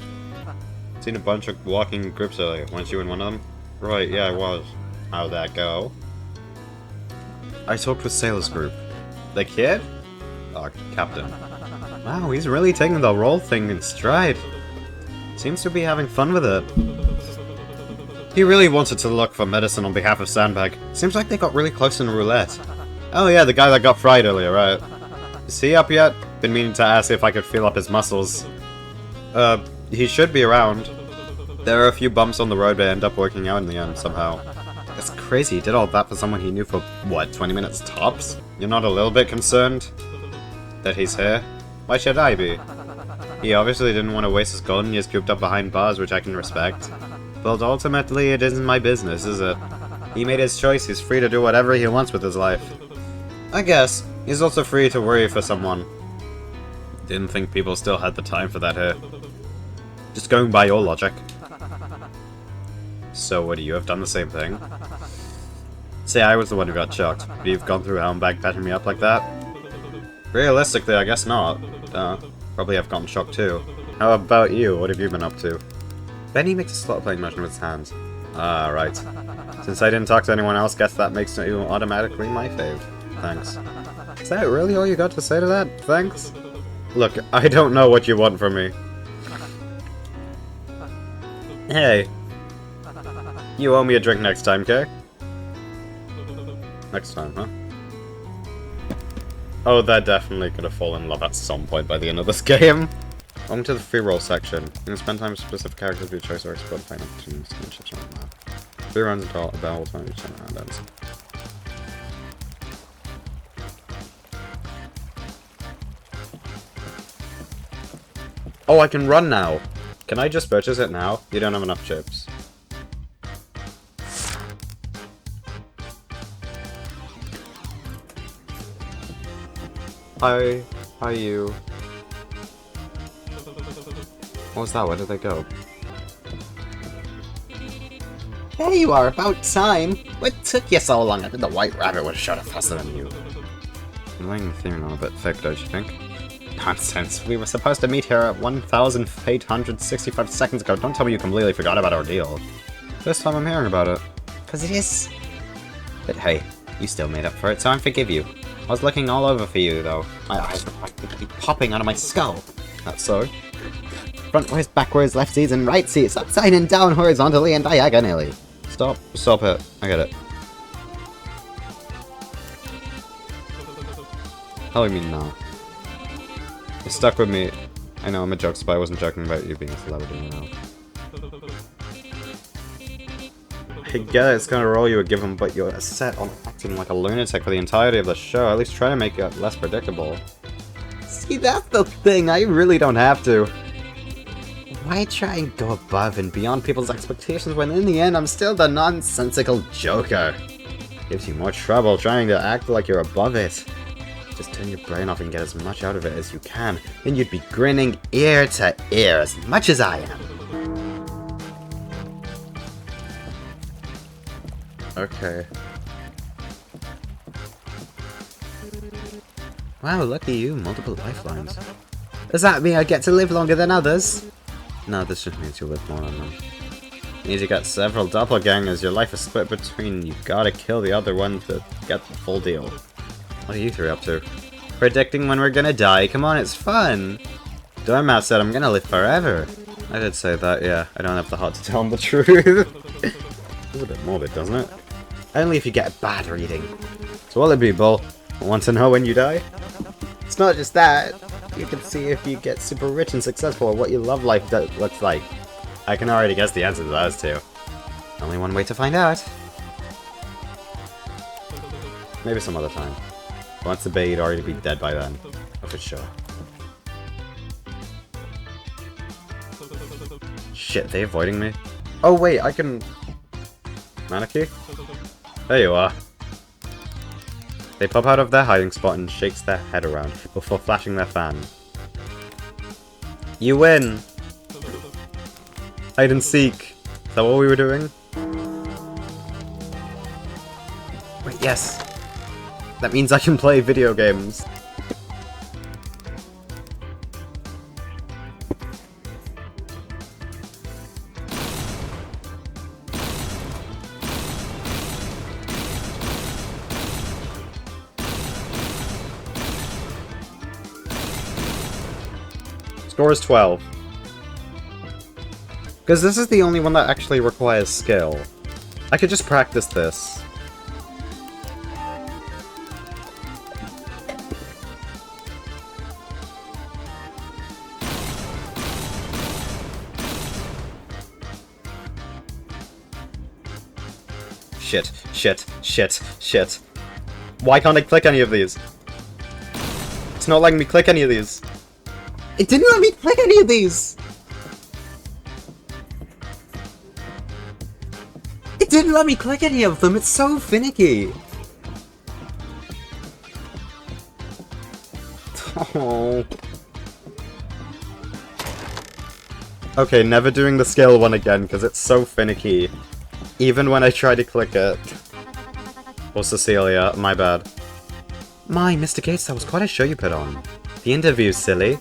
Seen a bunch of walking groups earlier. Weren't you in one of them? Right, yeah, I was. How'd that go? I talked with Sailor's group. The kid? Oh, Captain. Wow, he's really taking the role thing in stride. Seems to be having fun with it. He really wanted to look for medicine on behalf of Sandbag. Seems like they got really close in roulette. Oh yeah, the guy that got fried earlier, right? Is he up yet? Been meaning to ask if I could feel up his muscles. He should be around. There are a few bumps on the road, but end up working out in the end somehow. It's crazy he did all that for someone he knew for, what, 20 minutes tops? You're not a little bit concerned that he's here? Why should I be? He obviously didn't want to waste his golden years cooped up behind bars, which I can respect. But ultimately, it isn't my business, is it? He made his choice, he's free to do whatever he wants with his life. I guess. He's also free to worry for someone. Didn't think people still had the time for that here. Just going by your logic. So would you have done the same thing? Say I was the one who got shocked. Would you have gone through hell and back patting me up like that? Realistically, I guess not. Probably have gotten shocked too. How about you? What have you been up to? Benny makes a slot playing motion with his hands. Ah, right. Since I didn't talk to anyone else, guess that makes you automatically my fave. Thanks. Is that really all you got to say to that? Thanks? Look, I don't know what you want from me. Hey. You owe me a drink next time, okay? Next time, huh? Oh, they're definitely gonna fall in love at some point by the end of this game. On to the free roll section. You can spend time with specific characters of your choice or explore the final opportunities to ships around the map. 3 rounds in total, about all time each time around ends. Oh, I can run now! Can I just purchase it now? You don't have enough chips. Hi. Hi, you. What was that? Where did they go? There you are, about time! What took you so long? I think the White Rabbit would have showed up faster than you. I'm laying the theme on a bit thick, don't you think? Nonsense. We were supposed to meet here at 1,865 seconds ago. Don't tell me you completely forgot about our deal. First time I'm hearing about it. Cause it is. But hey, you still made up for it, so I forgive you. I was looking all over for you, though. My eyes were practically popping out of my skull. That's so? Frontwards, backwards, left seats, and right seats, upside and down, horizontally and diagonally. Stop it. I get it. How do you mean now? It stuck with me. I know I'm a jokester, but I wasn't joking about you being a celebrity, you know. I get it, it's kind of a role you were given, but you're set on acting like a lunatic for the entirety of the show. At least try to make it less predictable. See, that's the thing, I really don't have to. Why try and go above and beyond people's expectations when in the end I'm still the nonsensical joker? Gives you more trouble trying to act like you're above it. Just turn your brain off and get as much out of it as you can, then you'd be grinning ear to ear as much as I am. Okay. Wow, look at you, multiple lifelines. Does that mean I get to live longer than others? No, this just means you'll live more on them. Means you got several doppelgangers, your life is split between, you gotta kill the other one to get the full deal. What are you three up to? Predicting when we're gonna die, come on, it's fun! Dormouse said I'm gonna live forever. I did say that, yeah, I don't have the heart to tell him the truth. It's a bit morbid, doesn't it? Only if you get a bad reading. So what'll it be, Bull? Want to know when you die? It's not just that. You can see if you get super rich and successful or what your love life looks like. I can already guess the answer to those two. Only one way to find out. Maybe some other time. Once the bait, you'd already be dead by then. Oh, for sure. Shit, they avoiding me? Oh wait, I can... Manaki? There you are. They pop out of their hiding spot and shakes their head around before flashing their fan. You win! Hide and seek. Is that what we were doing? Wait, yes. That means I can play video games. Score is 12. Because this is the only one that actually requires skill. I could just practice this. Shit, shit, shit, shit. Why can't I click any of these? It's not letting me click any of these. It didn't let me click any of these! It didn't let me click any of them, it's so finicky! Oh. Okay, never doing the scale one again, because it's so finicky. Even when I try to click it. Or Cecilia, my bad. My, Mr. Gates, that was quite a show you put on. The interview, silly.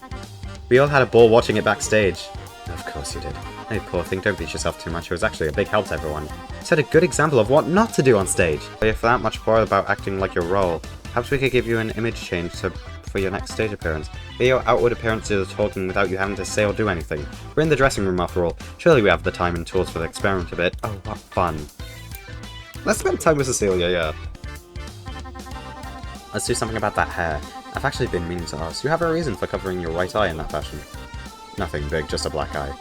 We all had a ball watching it backstage. Of course you did. Hey, poor thing, don't beat yourself too much. It was actually a big help to everyone. Set a good example of what not to do on stage. If that much more about acting like your role, perhaps we could give you an image change for your next stage appearance. Be your outward appearance to the talking without you having to say or do anything. We're in the dressing room after all. Surely we have the time and tools for the experiment a bit. Oh, what fun. Let's spend time with Cecilia, yeah. Let's do something about that hair. I've actually been meaning to ask. You have a reason for covering your right eye in that fashion. Nothing big, just a black eye.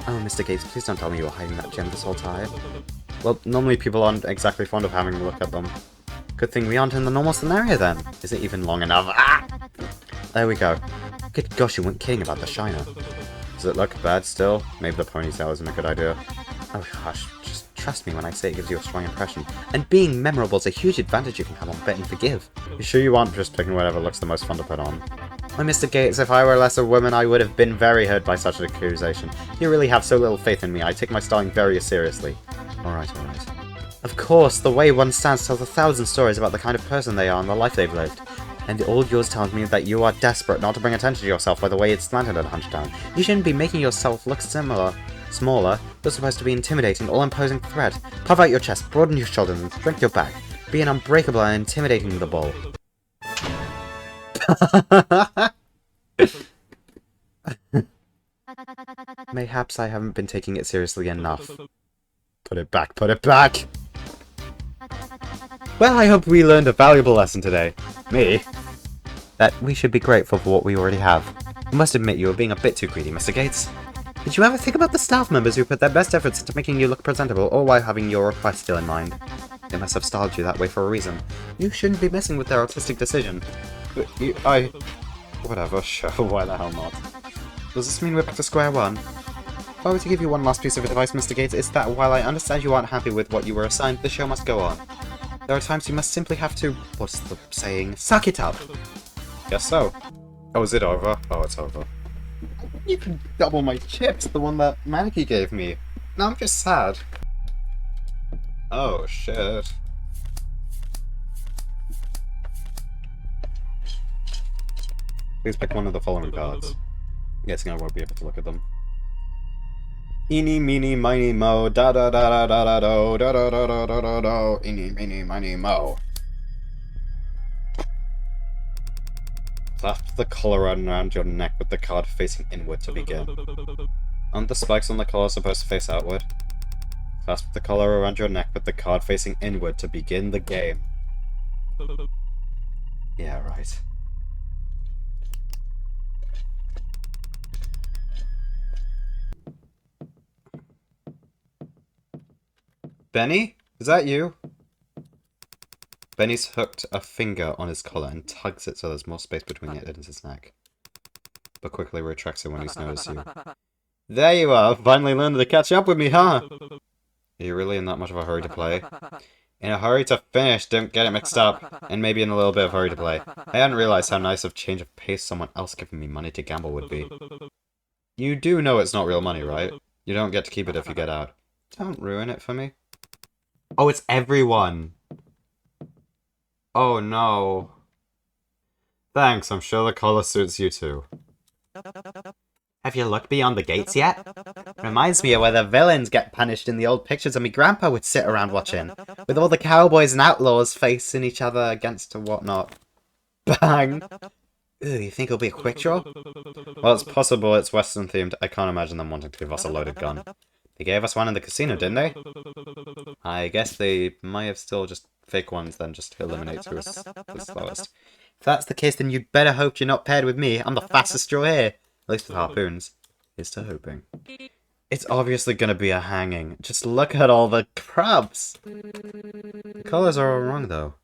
Oh, Mr. Gates, please don't tell me you were hiding that gem this whole time. Well, normally people aren't exactly fond of having a look at them. Good thing we aren't in the normal scenario then. Is it even long enough? Ah! There we go. Good gosh, you weren't kidding about the shiner. Does it look bad still? Maybe the ponytail isn't a good idea. Oh hush, just trust me when I say it gives you a strong impression. And being memorable is a huge advantage you can have on Bet and Forgive. You sure you aren't just picking whatever looks the most fun to put on? Why, Mr. Gates, if I were less a woman, I would have been very hurt by such an accusation. You really have so little faith in me, I take my styling very seriously. Alright, alright. Of course, the way one stands tells 1,000 stories about the kind of person they are and the life they've lived. And all yours tells me that you are desperate not to bring attention to yourself by the way it's slanted and hunched down. You shouldn't be making yourself look smaller. You're supposed to be intimidating, all-imposing threat. Puff out your chest, broaden your shoulders, and shrink your back. Be an unbreakable and intimidating the bull. Mayhaps I haven't been taking it seriously enough. Put it back, put it back! Well, I hope we learned a valuable lesson today. Me? That we should be grateful for what we already have. I must admit you were being a bit too greedy, Mr. Gates. Did you ever think about the staff members who put their best efforts into making you look presentable, all while having your request still in mind? They must have styled you that way for a reason. You shouldn't be messing with their artistic decision. But whatever, sure, why the hell not? Does this mean we're back to square one? If I were to give you one last piece of advice, Mr. Gates, it's that while I understand you aren't happy with what you were assigned, the show must go on. There are times you must simply have to, what's the saying, suck it up. Guess so. Oh, is it over? Oh, it's over. You can double my chips, the one that Maneki gave me. Now I'm just sad. Oh, shit. Please pick one of the following cards. I'm guessing I won't be able to look at them. Eeny, meeny, miny, mo, da da da da da da do, da da da da da da do, eeny, meeny, miny, mo. Clasp the collar around your neck with the card facing inward to begin. Aren't the spikes on the collar supposed to face outward? Clasp the collar around your neck with the card facing inward to begin the game. Yeah, right. Benny? Is that you? Benny's hooked a finger on his collar and tugs it so there's more space between it and his neck. But quickly retracts it when he's noticed you. There you are! Finally learned to catch up with me, huh? Are you really in that much of a hurry to play? In a hurry to finish, don't get it mixed up. And maybe in a little bit of hurry to play. I hadn't realized how nice of change of pace someone else giving me money to gamble would be. You do know it's not real money, right? You don't get to keep it if you get out. Don't ruin it for me. Oh, it's everyone! Oh no. Thanks, I'm sure the collar suits you too. Have you looked beyond the gates yet? Reminds me of where the villains get punished in the old pictures and me grandpa would sit around watching, with all the cowboys and outlaws facing each other against and whatnot. Bang! Ooh, you think it'll be a quick draw? Well, it's possible it's Western themed. I can't imagine them wanting to give us a loaded gun. They gave us one in the casino, didn't they? I guess they might have still just fake ones, then just eliminate who's the slowest. If that's the case, then you'd better hope you're not paired with me. I'm the fastest draw here. At least with harpoons. Here's to hoping. It's obviously gonna be a hanging. Just look at all the crabs. The colors are all wrong, though.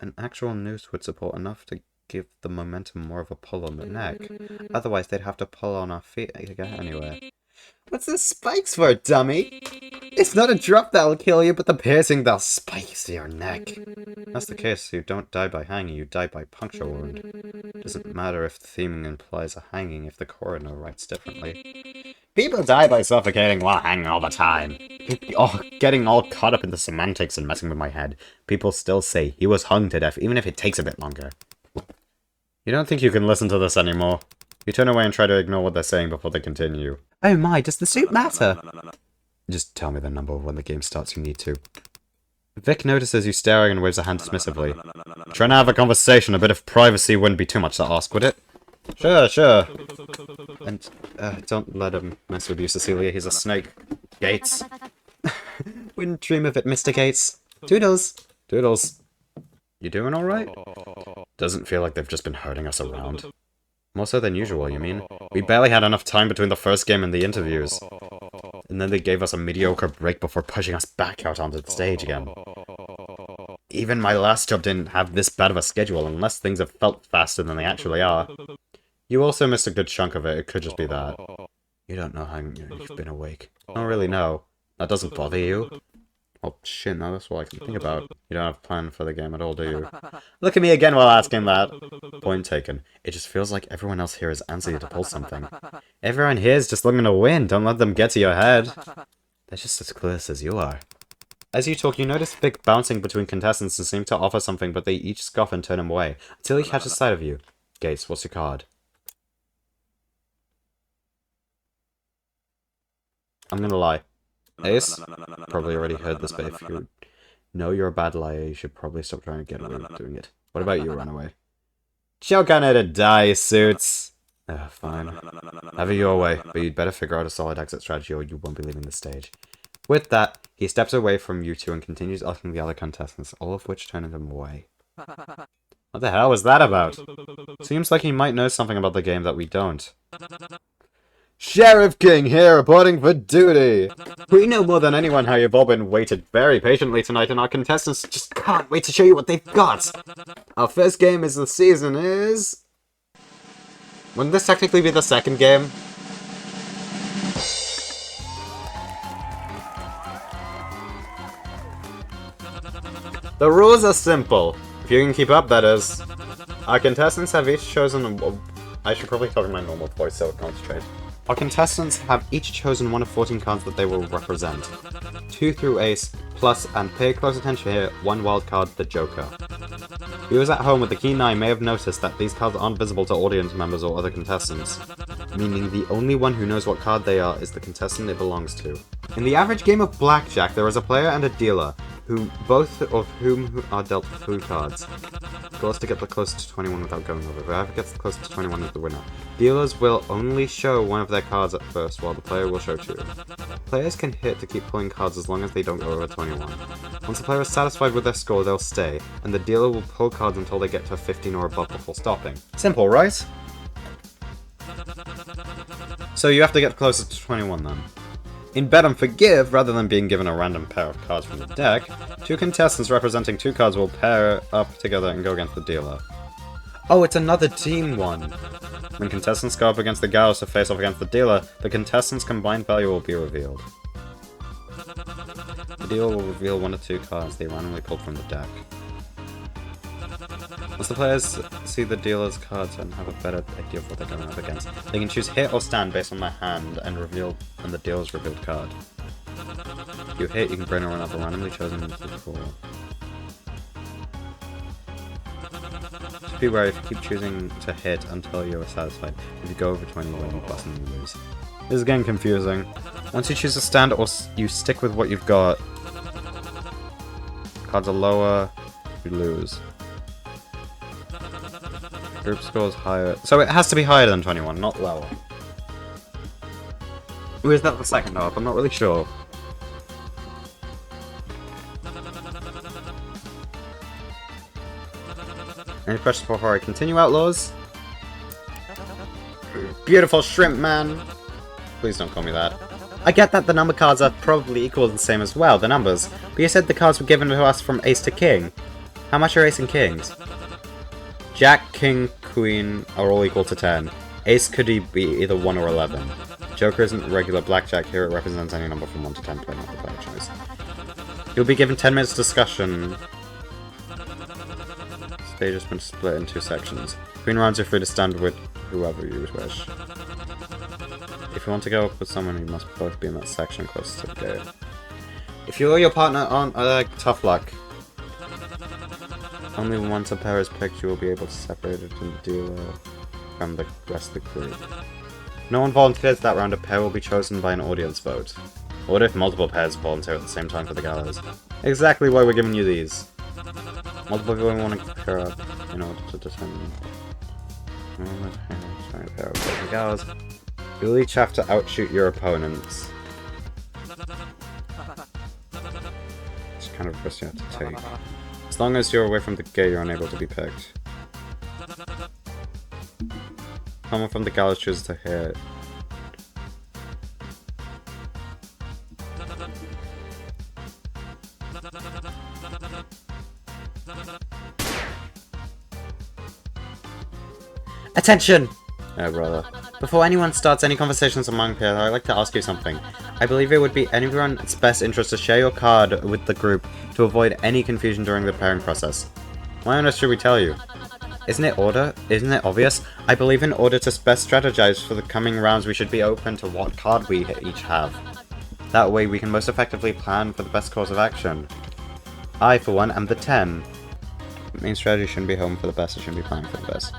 An actual noose would support enough to give the momentum more of a pull on the neck. Otherwise, they'd have to pull on our feet to get anywhere. What's the spikes for, dummy? It's not a drop that'll kill you, but the piercing that'll spike to your neck. That's the case. You don't die by hanging, you die by puncture wound. Doesn't matter if the theming implies a hanging if the coroner writes differently. People die by suffocating while hanging all the time. Getting all caught up in the semantics and messing with my head. People still say he was hung to death, even if it takes a bit longer. You don't think you can listen to this anymore? You turn away and try to ignore what they're saying before they continue. Oh my, does the suit matter? Just tell me the number when the game starts, you need to. Vic notices you staring and waves a hand dismissively. Trying to have a conversation, a bit of privacy wouldn't be too much to ask, would it? Sure. And, don't let him mess with you, Cecilia, he's a snake. Gates. Wouldn't dream of it, Mr. Gates. Toodles. You doing alright? Doesn't feel like they've just been herding us around. More so than usual, you mean? We barely had enough time between the first game and the interviews. And then they gave us a mediocre break before pushing us back out onto the stage again. Even my last job didn't have this bad of a schedule unless things have felt faster than they actually are. You also missed a good chunk of it, it could just be that. You don't know how you've been awake. I don't really know. That doesn't bother you? Oh shit, no, that's what I can think about. You don't have a plan for the game at all, do you? Look at me again while asking that. Point taken. It just feels like everyone else here is antsy to pull something. Everyone here is just looking to win, don't let them get to your head. They're just as clueless as you are. As you talk, you notice Vic bouncing between contestants and seem to offer something, but they each scoff and turn him away, until he catches sight of you. Gates, what's your card? I'm gonna lie. Ace? Probably already heard this, but if you know you're a bad liar, you should probably stop trying to get away with doing it. What about you, Runaway? Choke on it and die, Suits! Fine. Have it your way, but you'd better figure out a solid exit strategy or you won't be leaving the stage. With that, he steps away from you two and continues asking the other contestants, all of which turn him away. What the hell was that about? Seems like he might know something about the game that we don't. Sheriff King here, reporting for duty! We know more than anyone how you've all been waited very patiently tonight, and our contestants just can't wait to show you what they've got! Our first game of the season is... Wouldn't this technically be the second game? The rules are simple. If you can keep up, that is. Our contestants have each chosen... I should probably talk in my normal voice so I concentrate. Our contestants have each chosen one of 14 cards that they will represent. 2 through Ace, plus, and pay close attention here, 1 wild card, the Joker. Viewers at home with the keen eye may have noticed that these cards aren't visible to audience members or other contestants, meaning the only one who knows what card they are is the contestant it belongs to. In the average game of blackjack, there is a player and a dealer, both of whom are dealt 3 cards. The goal is to get the closest to 21 without going over. Whoever gets the closest to 21 is the winner. Dealers will only show one of their cards at first, while the player will show 2. Players can hit to keep pulling cards as long as they don't go over 21. Once the player is satisfied with their score, they'll stay, and the dealer will pull cards until they get to 15 or above before stopping. Simple, right? So you have to get closer to 21 then. In Bet and Forgive, rather than being given a random pair of cards from the deck, 2 contestants representing 2 cards will pair up together and go against the dealer. Oh, it's another team one! When contestants go up against the gallows to face off against the dealer, the contestants' combined value will be revealed. The dealer will reveal 1 or 2 cards they randomly pulled from the deck. Once the players see the dealer's cards and have a better idea of what they're going up against, they can choose hit or stand based on their hand and the dealer's revealed card. If you hit, you can bring one up a randomly chosen before. Just be wary if you keep choosing to hit until you are satisfied. If you go over 21, you bust and you lose. This is getting confusing. Once you choose a stand or you stick with what you've got, cards are lower, you lose. Group score is higher. So it has to be higher than 21, not lower. Or is that the second half? I'm not really sure. Any questions before I continue, Outlaws? Beautiful shrimp man! Please don't call me that. I get that the number cards are probably equal to the same as well, the numbers, but you said the cards were given to us from ace to king. How much are ace and kings? Jack, king, queen are all equal to 10. Ace could be either 1 or 11. Joker isn't regular blackjack here, it represents any number from 1 to 10 depending on the player choice. You'll be given 10 minutes discussion. Stage has been split in 2 sections. Between rounds you're free to stand with whoever you wish. If you want to go up with someone, you must both be in that section closest to the gate. If you or your partner aren't, tough luck. Only once a pair is picked, you will be able to separate it and deal from the rest of the group. If no one volunteers that round, a pair will be chosen by an audience vote. What if multiple pairs volunteer at the same time for the gallows? Exactly why we're giving you these. Multiple people want to pair up in order to determine a pair of the gallows. You'll each have to outshoot your opponents. It's kind of a risk you have to take. As long as you're away from the gate, you're unable to be picked. Someone from the gallows chooses to hit. Attention! Oh, brother. Before anyone starts any conversations among peers, I'd like to ask you something. I believe it would be anyone's best interest to share your card with the group to avoid any confusion during the pairing process. Why on earth should we tell you? Isn't it obvious? I believe in order to best strategize for the coming rounds, we should be open to what card we each have. That way we can most effectively plan for the best course of action. I, for one, am the 10. Main strategy shouldn't be hoping for the best, it shouldn't be planning for the best.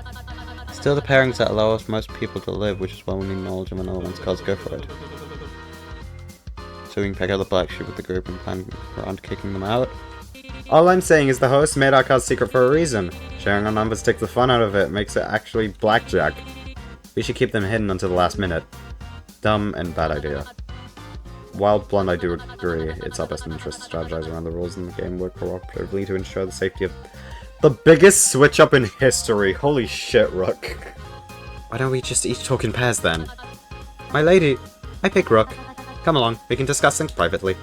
Still the pairings that allow us most people to live, which is why we need knowledge of another one's cards, go for it. So we can pick out the black sheep with the group and plan around kicking them out. All I'm saying is the host made our cards secret for a reason. Sharing our numbers takes the fun out of it, makes it actually blackjack. We should keep them hidden until the last minute. Dumb and bad idea. While blunt, I do agree, it's our best interest to strategize around the rules in the game, work cooperatively to ensure the safety of the biggest switch up in history. Holy shit, Rook. Why don't we just each talk in pairs then? My lady, I pick Rook. Come along, we can discuss things privately.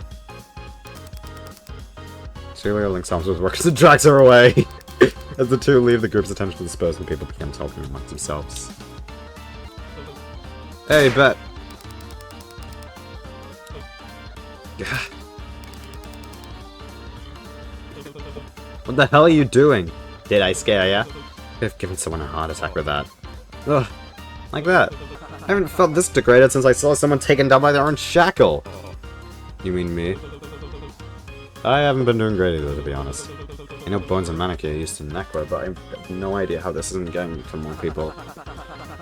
Celia links arms with Rook and drags her away. As the two leave, the group's attention dispersed and people begin talking amongst themselves. Hey, bet. What the hell are you doing? Did I scare ya? I've given someone a heart attack with that. Ugh, like that. I haven't felt this degraded since I saw someone taken down by their own shackle. You mean me? I haven't been doing great either, to be honest. I know Bones and Manaki are used to Necro, but I have no idea how this isn't getting to more people.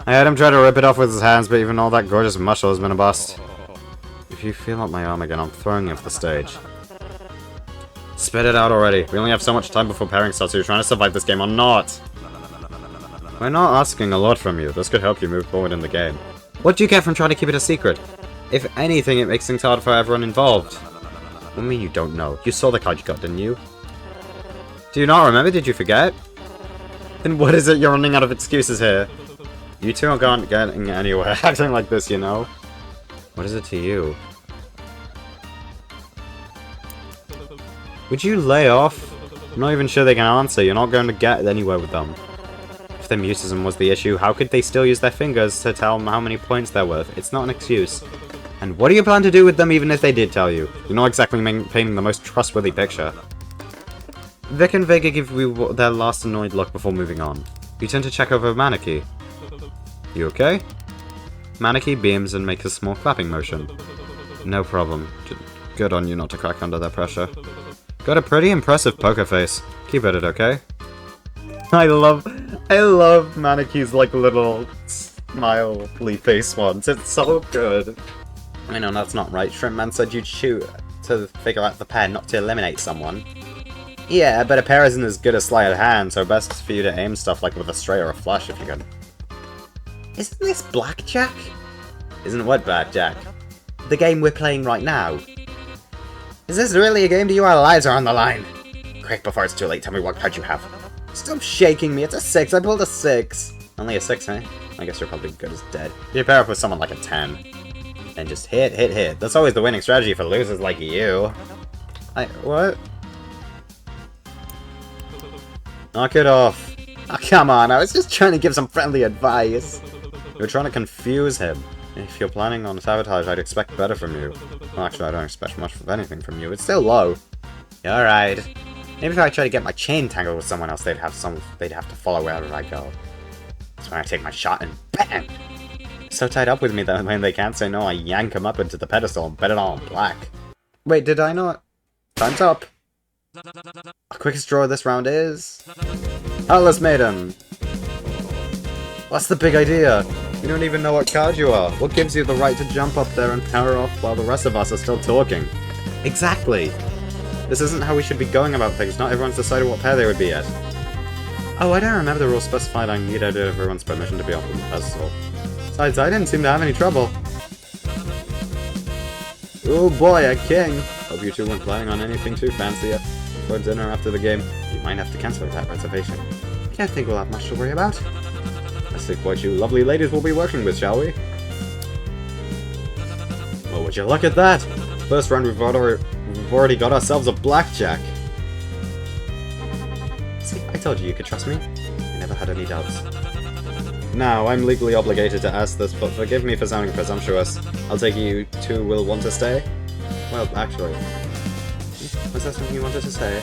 I had him try to rip it off with his hands, but even all that gorgeous muscle has been a bust. If you feel up my arm again, I'm throwing you off the stage. Spit it out already. We only have so much time before pairing starts, so you're trying to survive this game or not. We're not asking a lot from you. This could help you move forward in the game. What do you get from trying to keep it a secret? If anything, it makes things hard for everyone involved. What do you mean you don't know? You saw the card you got, didn't you? Do you not remember? Did you forget? Then what is it you're running out of excuses here? You two aren't getting anywhere acting like this, you know? What is it to you? Would you lay off? I'm not even sure they can answer. You're not going to get anywhere with them. If their mutism was the issue, how could they still use their fingers to tell them how many points they're worth? It's not an excuse. And what do you plan to do with them even if they did tell you? You're not exactly painting the most trustworthy picture. Vic and Vega give you their last annoyed look before moving on. You turn to check over Manaki. You okay? Manaki beams and makes a small clapping motion. No problem. Good on you not to crack under their pressure. Got a pretty impressive poker face. Keep at it, okay? I love Manaki's like little smiley face ones. It's so good. I know that's not right. Shrimp Man said you'd shoot to figure out the pair, not to eliminate someone. Yeah, but a pair isn't as good as sleight of hand, so best for you to aim stuff like with a straight or a flush if you can. Isn't this blackjack? Isn't what blackjack? The game we're playing right now. Is this really a game to you? Our lives are on the line. Quick, before it's too late, tell me what card you have. Stop shaking me, it's a 6, I pulled a 6. Only a 6, eh? I guess you're probably good as dead. You pair up with someone like a 10. And just hit, hit, hit. That's always the winning strategy for losers like you. What? Knock it off. Oh, come on, I was just trying to give some friendly advice. You're trying to confuse him. If you're planning on sabotage, I'd expect better from you. Well, actually, I don't expect much of anything from you. It's still low. Alright. Maybe if I try to get my chain tangled with someone else, they'd have to follow wherever I go. That's when I take my shot and BAM! So tied up with me that when they can't say no, I yank them up into the pedestal and bet it all on black. Wait, did I not? Time's up. The quickest draw of this round is... Atlas Maiden! What's the big idea? You don't even know what card you are. What gives you the right to jump up there and power off while the rest of us are still talking? Exactly! This isn't how we should be going about things. Not everyone's decided what pair they would be yet. Oh, I don't remember the rules specified I needed everyone's permission to be off the pedestal. Besides, I didn't seem to have any trouble. Oh boy, a king! Hope you two weren't planning on anything too fancy for dinner after the game. You might have to cancel that reservation. I can't think we'll have much to worry about. Let's see what you lovely ladies will be working with, shall we? Well, would you look at that? First round we've already got ourselves a blackjack. See, I told you could trust me. I never had any doubts. Now, I'm legally obligated to ask this, but forgive me for sounding presumptuous. I'll take you two will want to stay? Well, actually... Was that something you wanted to say?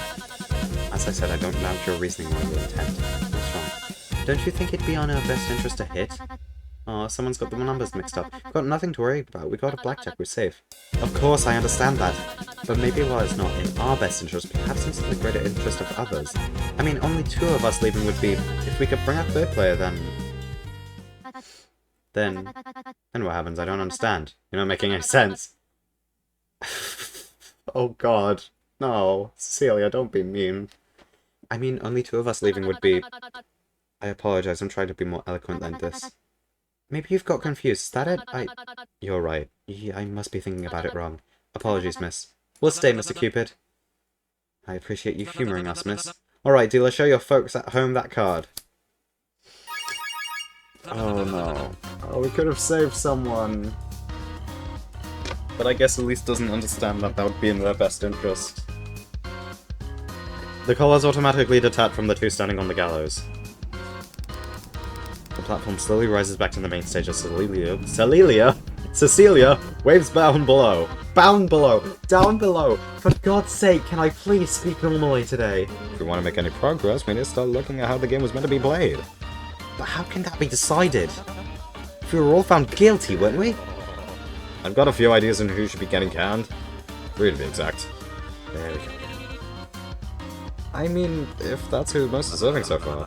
As I said, I don't doubt your reasoning or your intent. What's wrong? Don't you think it'd be on our best interest to hit? Oh, someone's got the numbers mixed up. We've got nothing to worry about. We got a blackjack, we're safe. Of course, I understand that. But maybe while it's not in our best interest, perhaps it's in the greater interest of others. I mean, only two of us leaving would be... If we could bring up third player, then... Then what happens? I don't understand. You're not making any sense. Oh god. No. Cecilia, don't be mean. I mean, only two of us leaving would be... I apologize, I'm trying to be more eloquent than this. Maybe you've got confused, is that it? You're right. I must be thinking about it wrong. Apologies, miss. We'll stay, Mr. Cupid. I appreciate you humouring us, miss. Alright, dealer, show your folks at home that card. Oh no. Oh, we could have saved someone. But I guess Elise doesn't understand that would be in their best interest. The collars automatically detach from the two standing on the gallows. The platform slowly rises back to the main stage as Cecilia waves bound below. Bound below! Down below! For God's sake, can I please speak normally today? If we want to make any progress, we need to start looking at how the game was meant to be played. But how can that be decided? If we were all found guilty, weren't we? I've got a few ideas on who should be getting canned. 3 to be exact. There we go. I mean, if that's who's most deserving so far.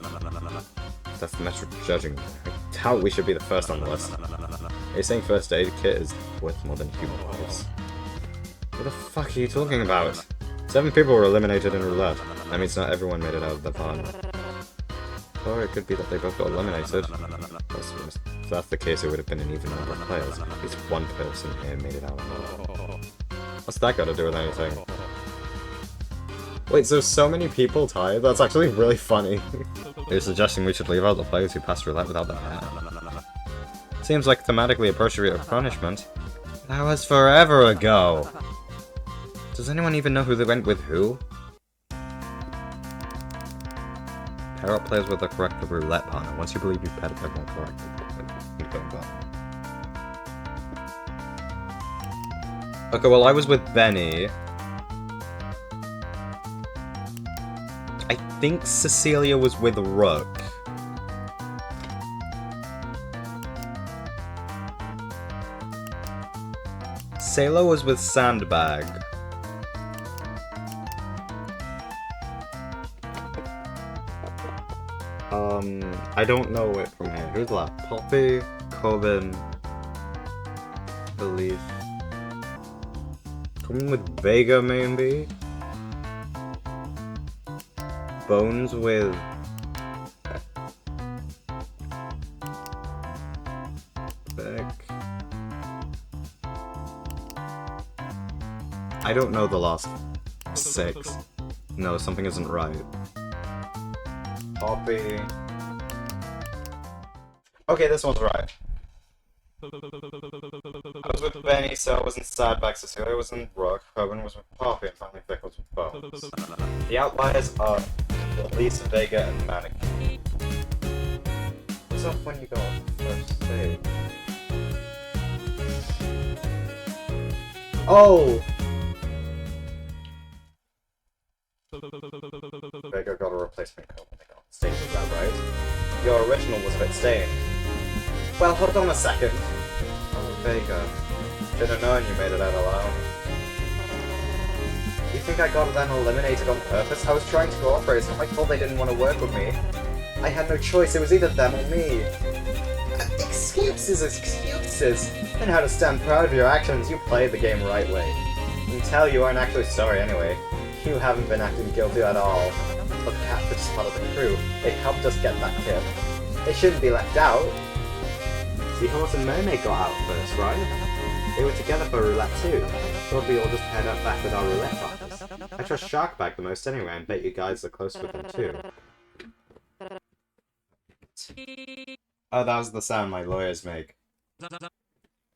If that's the metric judging, I doubt we should be the first on the list. Are you saying first aid kit is worth more than human lives? What the fuck are you talking about? 7 people were eliminated in roulette. That means not everyone made it out of the pond. Or it could be that they both got eliminated. If that's the case, it would have been an even number of players. At least one person here made it out. What's that got to do with anything? Wait, so many people tied? That's actually really funny. You're suggesting we should leave out the players who passed roulette without their hand? Seems like thematically appropriate punishment. That was forever ago! Does anyone even know who they went with who? Pair up players with the correct roulette partner. Once you believe you've paired up everyone correctly. Okay, well I was with Benny. I think Cecilia was with Rook. Sailor was with Sandbag. I don't know it from here. Who's left? Poppy, Coven, Belief. Coming with Vega, maybe? Bones with... Beck. I don't know the last 6. No, something isn't right. Poppy... Okay, this one's right. I was with Benny, so was in Sideback, Cecilia was in Rook, Hogan was with Poppy, and finally Vic was with Bones. The outliers are Elise, Vega, and Manic. What's up when you go first stage? Oh! Vega got a replacement code when they got on stage, is that right? Your original was a bit stained. Well, hold on a second. Oh, Vega. Should have known you made it out alone. You think I got them eliminated on purpose? I was trying to cooperate, so I thought they didn't want to work with me. I had no choice, it was either them or me. Excuses. And how to stand proud of your actions, you played the game right way. You can tell you aren't actually sorry anyway. You haven't been acting guilty at all. But Catfish is part of the crew. They helped us get that tip. They shouldn't be left out. Seahorse and Mermaid got out first, right? They were together for roulette too. Thought we all just head up back with our roulette partners. I trust Sharkbag the most anyway, and bet you guys are close with him too. Oh, that was the sound my lawyers make.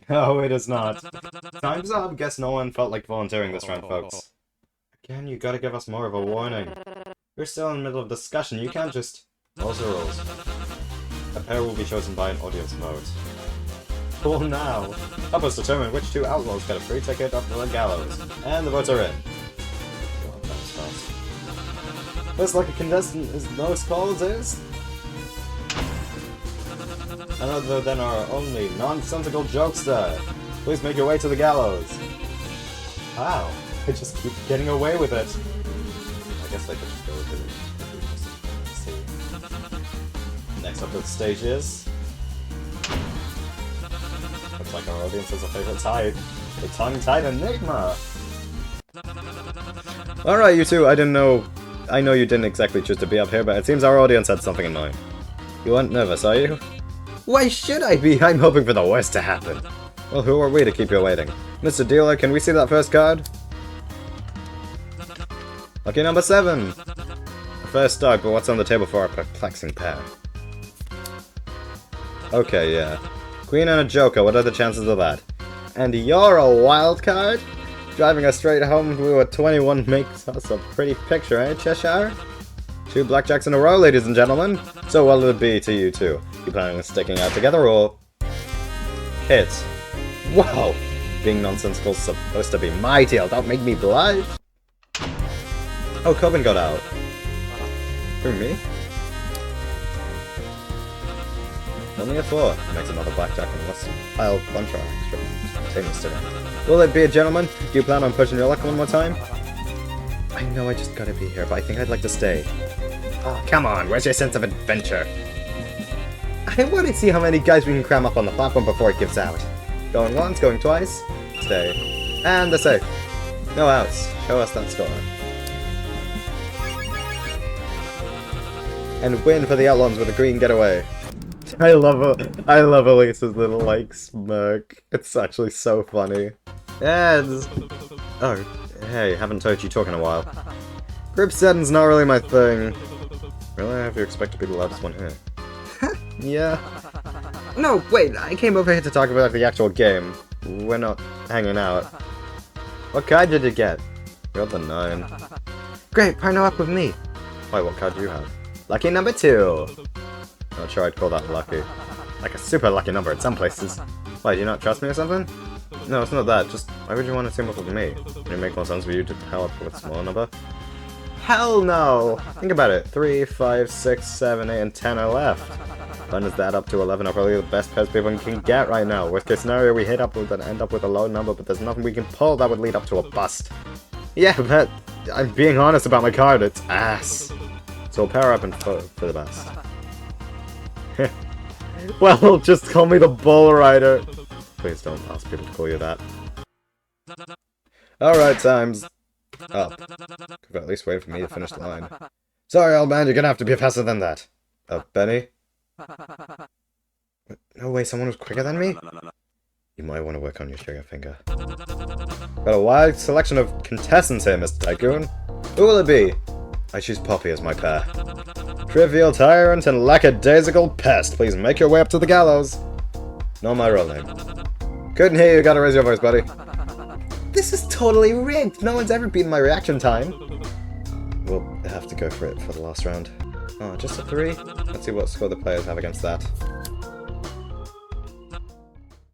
Oh, it is not. Time's up. Guess no one felt like volunteering this round, folks. Again, you gotta give us more of a warning. We're still in the middle of discussion. You can't just... Rules are rules. A pair will be chosen by an audience vote. Cool now. Help us determine which two outlaws get a free ticket up to the gallows. And the votes are in. God, that was fast. First lucky contestant is most calls is... none other than our only nonsensical jokester. Please make your way to the gallows. Wow, I just keep getting away with it. I guess I could just go with it. Next up to the stage is... looks like our audience has a favorite type. The tongue-tied enigma. Alright, you two, I know you didn't exactly choose to be up here, but it seems our audience had something in mind. You aren't nervous, are you? Why should I be? I'm hoping for the worst to happen. Well, who are we to keep you waiting? Mr. Dealer, can we see that first card? Lucky number 7! A first start, but what's on the table for our perplexing pair? Okay, yeah. Queen and a Joker, what are the chances of that? And you're a wild card? Driving us straight home to a 21 makes us a pretty picture, eh, Cheshire? 2 blackjacks in a row, ladies and gentlemen. So what will it be to you two? You planning on sticking out together or... hit? Whoa! Being nonsensical's supposed to be my deal, don't make me blush! Oh, Coben got out. Through me? Only a 4. Makes another blackjack and less pile bunch of extra. Same as today. Will it be a gentleman? Do you plan on pushing your luck one more time? I know I just gotta be here, but I think I'd like to stay. Oh, come on, where's your sense of adventure? I want to see how many guys we can cram up on the platform before it gives out. Going once, going twice. Stay. And the safe. No outs. Show us that score. And win for the Outlaws with a green getaway. I love Elise's little, like, smirk. It's actually so funny. And... oh, hey, haven't heard you talk in a while. Group setting's not really my thing. Really? If you expect to be the loudest one here. Yeah. No, wait, I came over here to talk about the actual game. We're not hanging out. What card did you get? Got the 9. Great, partner up with me. Wait, what card do you have? Lucky number 2. Not sure I'd call that lucky. Like a super lucky number in some places. Why, do you not trust me or something? No, it's not that. Just, why would you want to team up with me? Would it make more sense for you to help with a smaller number? Hell no! Think about it. 3, 5, 6, 7, 8, and 10 are left. Fun is that up to 11 are probably the best pairs people can get right now. Worst case scenario, we hit up with and end up with a low number, but there's nothing we can pull that would lead up to a bust. Yeah, but I'm being honest about my card. It's ass. So we'll power up and for the best. Well, just call me the Bull Rider. Please don't ask people to call you that. Alright, time's up. Could at least wait for me to finish the line. Sorry, old man, you're gonna have to be faster than that. Benny? No way, someone was quicker than me? You might want to work on your trigger finger. Got a wide selection of contestants here, Mr. Tycoon. Who will it be? I choose Poppy as my pair. Trivial tyrant and lackadaisical pest, please make your way up to the gallows. Not my real name. Couldn't hear you, gotta raise your voice, buddy. This is totally rigged. No one's ever beaten my reaction time. We'll have to go for it for the last round. Oh, just a 3? Let's see what score the players have against that.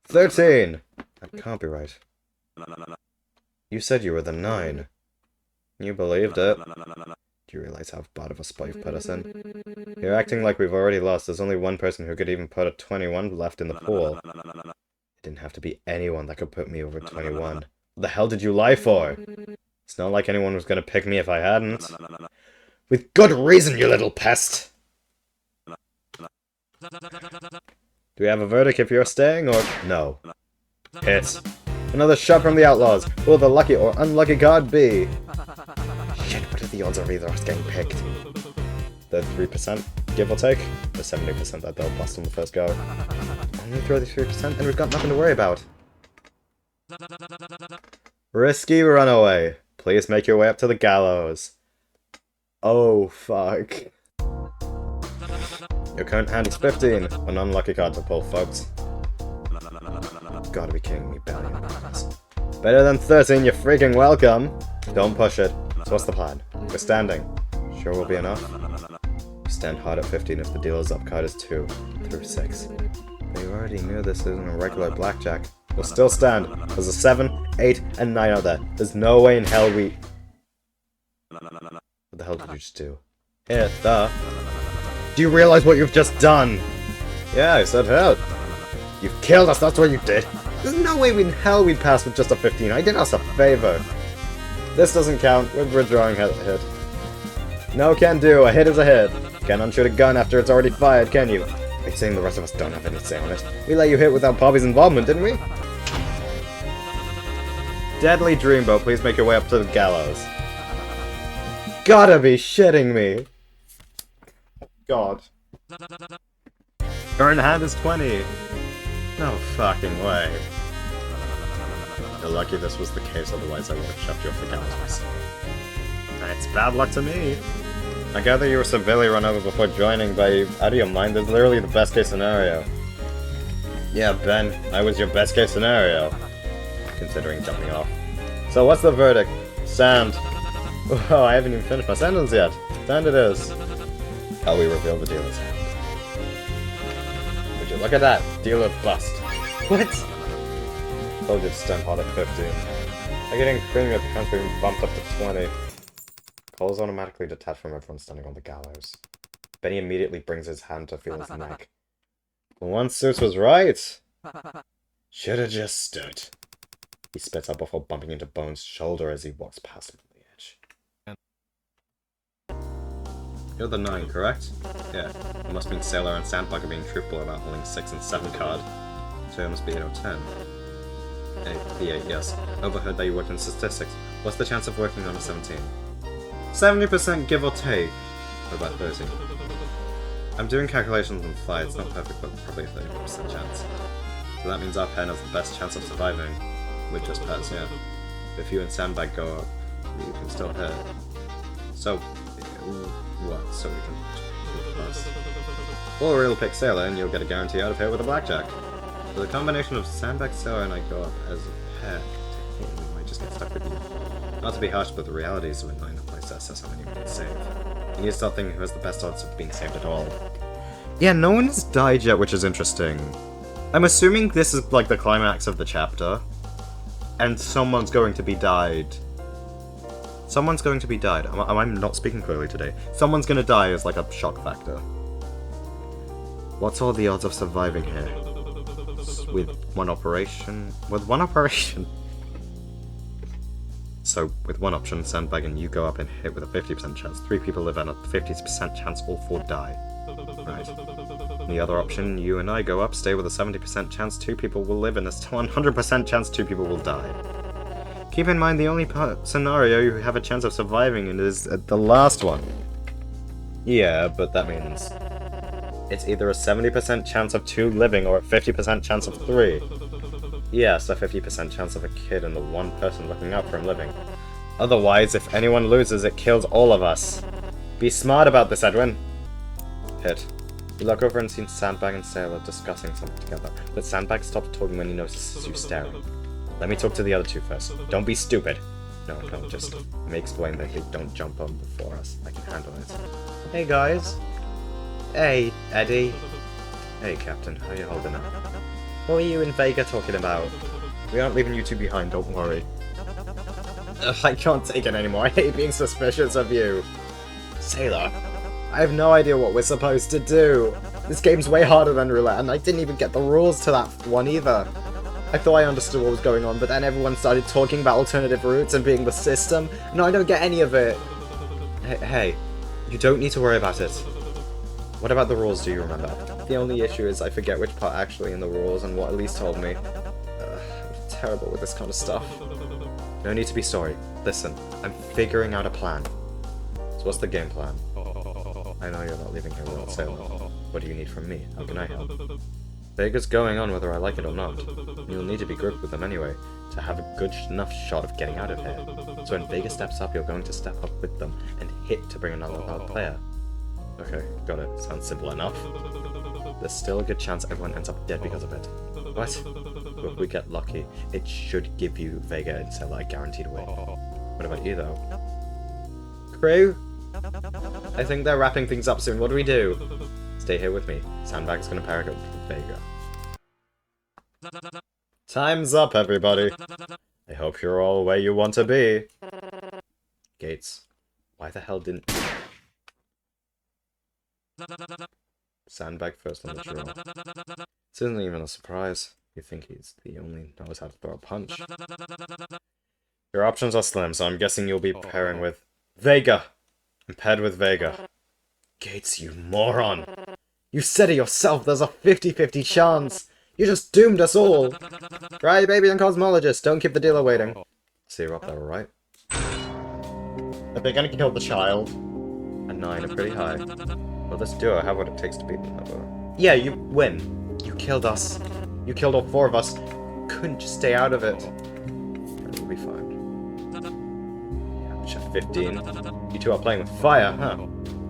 13! That can't be right. You said you were the 9. You believed it. Do you realize how bad of a spot you've put us in? You're acting like we've already lost. There's only one person who could even put a 21 left in the pool. It didn't have to be anyone that could put me over 21. What the hell did you lie for? It's not like anyone was gonna pick me if I hadn't. With good reason, you little pest! Do we have a verdict if you're staying, or... No. Hit. Another shot from the Outlaws. Will the lucky or unlucky card be? Shit, what are the odds of either of us getting picked? The 3%, give or take? The 70% that they'll bust on the first go. Only throw the 3% and we've got nothing to worry about. Risky runaway. Please make your way up to the gallows. Oh, fuck. Your current hand is 15. An unlucky card to pull, folks. Gotta be kidding me, Belly. Better than 13, you're freaking welcome. Don't push it. So what's the plan? We're standing. Sure will be enough? You stand hard at 15 if the dealer's up card is 2 through 6. But you already knew this isn't a regular blackjack. We'll still stand. There's a 7, 8, and 9 out there. There's no way in hell we... What the hell did you just do? Here, duh. Do you realize what you've just done? Yeah, I said hell. You've killed us, that's what you did. There's no way in hell we'd pass with just a 15. I did us a favor. This doesn't count. We're withdrawing a hit. No can do. A hit is a hit. Can't unshoot a gun after it's already fired, can you? Are you saying the rest of us don't have any say on it? We let you hit without Poppy's involvement, didn't we? Deadly Dreamboat, please make your way up to the gallows. Gotta be shitting me. God. Current hand is 20. No fucking way. You're lucky this was the case, otherwise I would have shoved you off the gallows. It's bad luck to me. I gather you were severely run over before joining, but out of your mind, that's literally the best case scenario. Yeah, Ben, I was your best case scenario. Considering jumping off. So what's the verdict? Sand. Oh, I haven't even finished my sentence yet. Sand it is. How we reveal the dealer's hand. Would you look at that? Dealer bust. What? Told you to stand hard at 15. I'm getting creamy at the count being bumped up to 20. Calls automatically detached from everyone standing on the gallows. Benny immediately brings his hand to feel his neck. The one suits was right. Should've just stood. He spits out before bumping into Bones' shoulder as he walks past him on the edge. You're the 9, correct? Yeah. It must mean Sailor and Sandbag are being truthful about holding 6 and 7 card. So it must be 8 or 10. 8, the 8, yes. Overheard that you worked in statistics. What's the chance of working on a 17? 70% give or take. What about 30? I'm doing calculations on the fly. It's not perfect, but probably a 30% chance. So that means our pen has the best chance of surviving. With just pets, yeah. If you and Sandbag go up, you can still hit. So, what? So we can plus. Or we'll pick Sailor and you'll get a guarantee out of here with a blackjack. So the combination of Sandbag, Sailor, and I go up as a pair, technically we might just get stuck with you. Not to be harsh, but the reality is we're not in a place to assess how many we can save. You need to start thinking who has the best odds of being saved at all. Yeah, no one has died yet, which is interesting. I'm assuming this is like the climax of the chapter. And someone's going to be died. Someone's going to be died. I'm not speaking clearly today. Someone's gonna die as like a shock factor. What's all the odds of surviving here? With one operation? With one operation? So, with one option, Sandbag and you go up and hit with a 50% chance. 3 people live and a 50% chance all 4 die. Right. The other option, you and I go up, stay with a 70% chance 2 people will live and a 100% chance 2 people will die. Keep in mind the only scenario you have a chance of surviving in is the last one. Yeah, but that means it's either a 70% chance of 2 living or a 50% chance of 3. Yes, a 50% chance of a kid and the one person looking out for him living. Otherwise, if anyone loses, it kills all of us. Be smart about this, Edwin. Hit. You look over and see Sandbag and Sailor discussing something together, but Sandbag stops talking when he notices you staring. Let me talk to the other two first. Don't be stupid. No, just let me explain that you don't jump on before us. I can handle it. Hey guys. Hey, Eddie. Hey, Captain. How you holding up? What were you and Vega talking about? We aren't leaving you two behind, don't worry. I can't take it anymore. I hate being suspicious of you. Sailor, I have no idea what we're supposed to do. This game's way harder than roulette, and I didn't even get the rules to that one either. I thought I understood what was going on, but then everyone started talking about alternative routes and being the system. No, I don't get any of it. Hey, you don't need to worry about it. What about the rules, do you remember? The only issue is I forget which part actually in the rules and what Elise told me. I'm terrible with this kind of stuff. No need to be sorry. Listen, I'm figuring out a plan. So what's the game plan? I know you're not leaving here without Sailor. What do you need from me? How can I help? Vega's going on whether I like it or not. You'll need to be grouped with them anyway, to have a good enough shot of getting out of here. So when Vega steps up, you're going to step up with them and hit to bring another player. Okay, got it. Sounds simple enough. There's still a good chance everyone ends up dead because of it. What? But if we get lucky, it should give you Vega and Sailor a guaranteed win. What about you, though? Crew? I think they're wrapping things up soon. What do we do? Stay here with me. Sandbag's gonna pair up with Vega. Time's up, everybody. I hope you're all where you want to be. Gates. Why the hell didn't... Sandbag first on the draw. This isn't even a surprise. You think he's the only knows how to throw a punch. Your options are slim, so I'm guessing you'll be pairing with... Vega! I'm paired with Vega. Gates, you moron! You said it yourself, there's a 50-50 chance! You just doomed us all! Right, baby and cosmologist, don't keep the dealer waiting. See, you're up there, right? Are they gonna kill the child? A 9, a pretty high. Well, this duo have what it takes to beat them, though. Yeah, you win. You killed us. You killed all 4 of us. Couldn't just stay out of it. We'll be fine. Capture 15. You two are playing with fire, huh?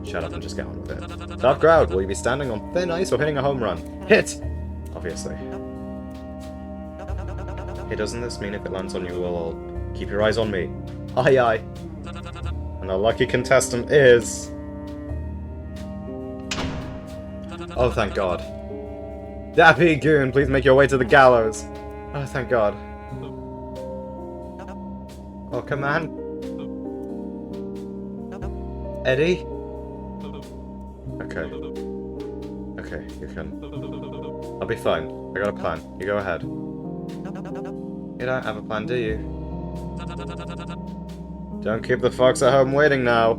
Shut up and just get on with it. Tough crowd. Will you be standing on thin ice or hitting a home run? Hit! Obviously. Hey, doesn't this mean if it lands on you, we'll all keep your eyes on me? Aye, aye. And our lucky contestant is... Oh, thank God. Dappy Goon, please make your way to the gallows. Oh, thank God. Oh, come on. Eddie? Okay. Okay, you can... I'll be fine. I got a plan. You go ahead. You don't have a plan, do you? Don't keep the fox at home waiting now.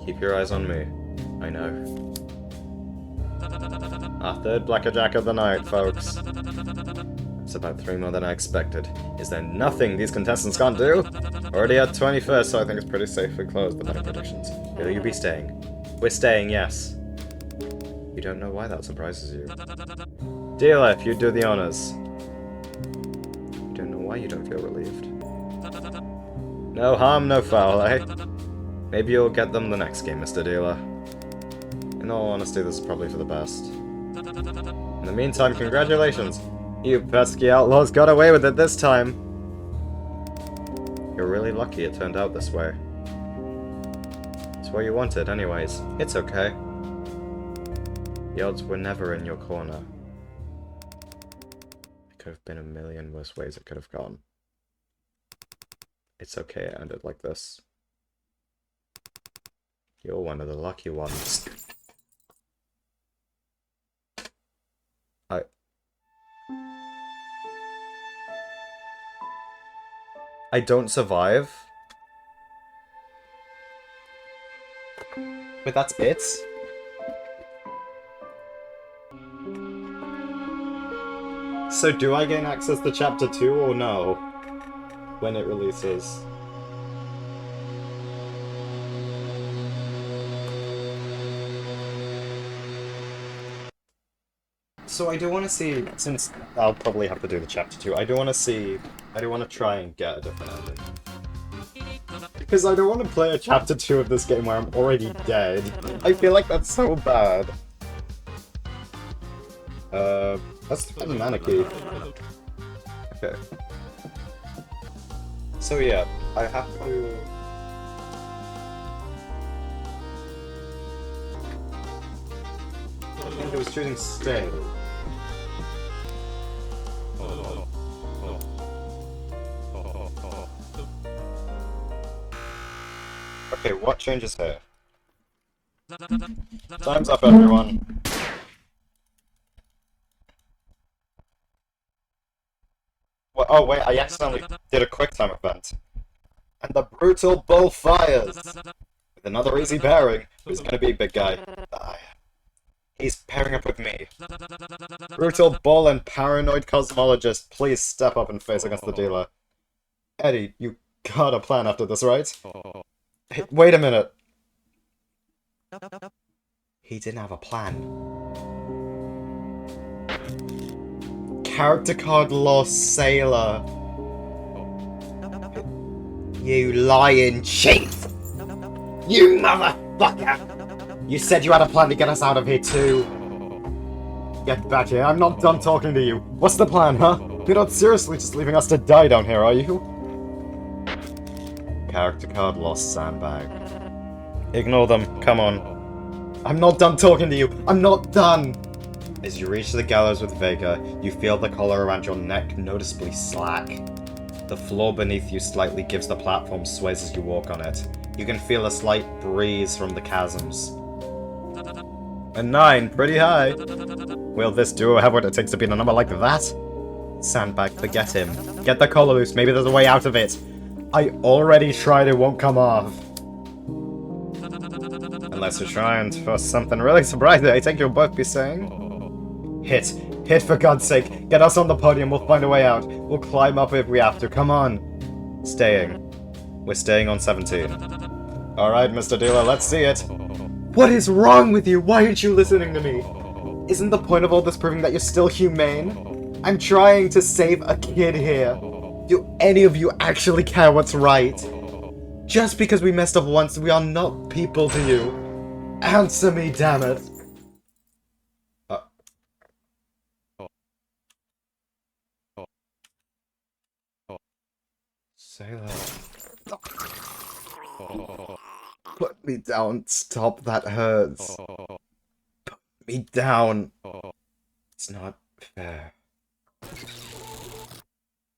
Keep your eyes on me. I know. Our 3rd Blackjack of the night, folks. It's about 3 more than I expected. Is there nothing these contestants can't do? Already at 21st, so I think it's pretty safe to close the night predictions. Will you be staying? We're staying, yes. You don't know why that surprises you. Dealer, if you do the honors. You don't know why you don't feel relieved. No harm, no foul, eh? Maybe you'll get them the next game, Mr. Dealer. In all honesty, this is probably for the best. In the meantime, congratulations! You pesky outlaws got away with it this time! You're really lucky it turned out this way. It's what you wanted, anyways. It's okay. The odds were never in your corner. It could have been a million worse ways it could have gone. It's okay it ended like this. You're one of the lucky ones. I don't survive? Wait, that's it? So do I gain access to Chapter 2 or no? When it releases? So I do want to see, since I'll probably have to do the Chapter 2, I do want to try and get a different ending. Because I don't want to play a chapter 2 of this game where I'm already dead. I feel like that's so bad. Let's do the mana key. Okay. So yeah, I have to... I think I was choosing stay. Okay, what changes here? Time's up, everyone. Well, oh wait, I accidentally did a quick time event. And the brutal bull fires! With another easy pairing. Who's gonna be, big guy? He's pairing up with me. Brutal bull and paranoid cosmologist, please step up and face against the dealer. Eddie, you got a plan after this, right? Hey, wait a minute. He didn't have a plan. Character card lost sailor. You lying chief! You motherfucker! You said you had a plan to get us out of here too. Get back here, I'm not done talking to you. What's the plan, huh? You're not seriously just leaving us to die down here, are you? Character card lost, sandbag. Ignore them, come on. I'm not done talking to you, I'm not done! As you reach the gallows with Vega, you feel the collar around your neck noticeably slack. The floor beneath you slightly gives the platform sways as you walk on it. You can feel a slight breeze from the chasms. A 9, pretty high. Will this duo have what it takes to beat a number like that? Sandbag, forget him. Get the collar loose, maybe there's a way out of it. I already tried, it won't come off. Unless you're trying for something really surprising, I think you'll both be saying. Hit. Hit for God's sake. Get us on the podium, we'll find a way out. We'll climb up if we have to, come on. Staying. We're staying on 17. Alright, Mr. Dealer, let's see it. What is wrong with you? Why aren't you listening to me? Isn't the point of all this proving that you're still humane? I'm trying to save a kid here. Do any of you actually care what's right? Just because we messed up once, we are not people to you. Answer me, damn it. Sailor. Put me down. Stop, that hurts. Put me down. It's not fair.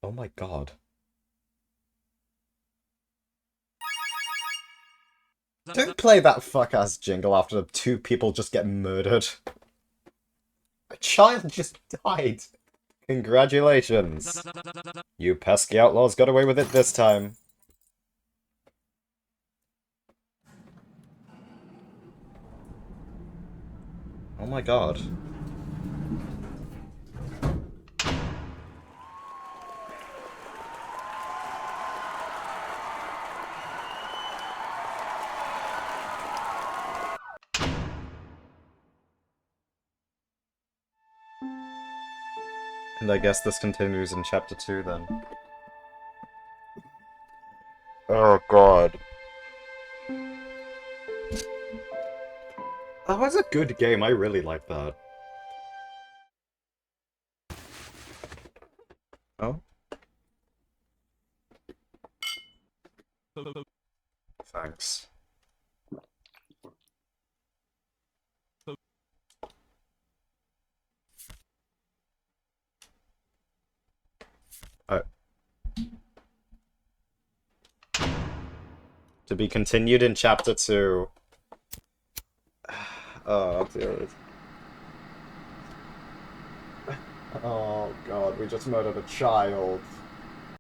Oh my god. Don't play that fuck-ass jingle after 2 people just get murdered. A child just died. Congratulations. You pesky outlaws got away with it this time. Oh my god. And I guess this continues in chapter 2 then. Oh god. That was a good game, I really like that. Oh? Thanks. To be continued in chapter 2. Oh, dear. Oh god, we just murdered a child.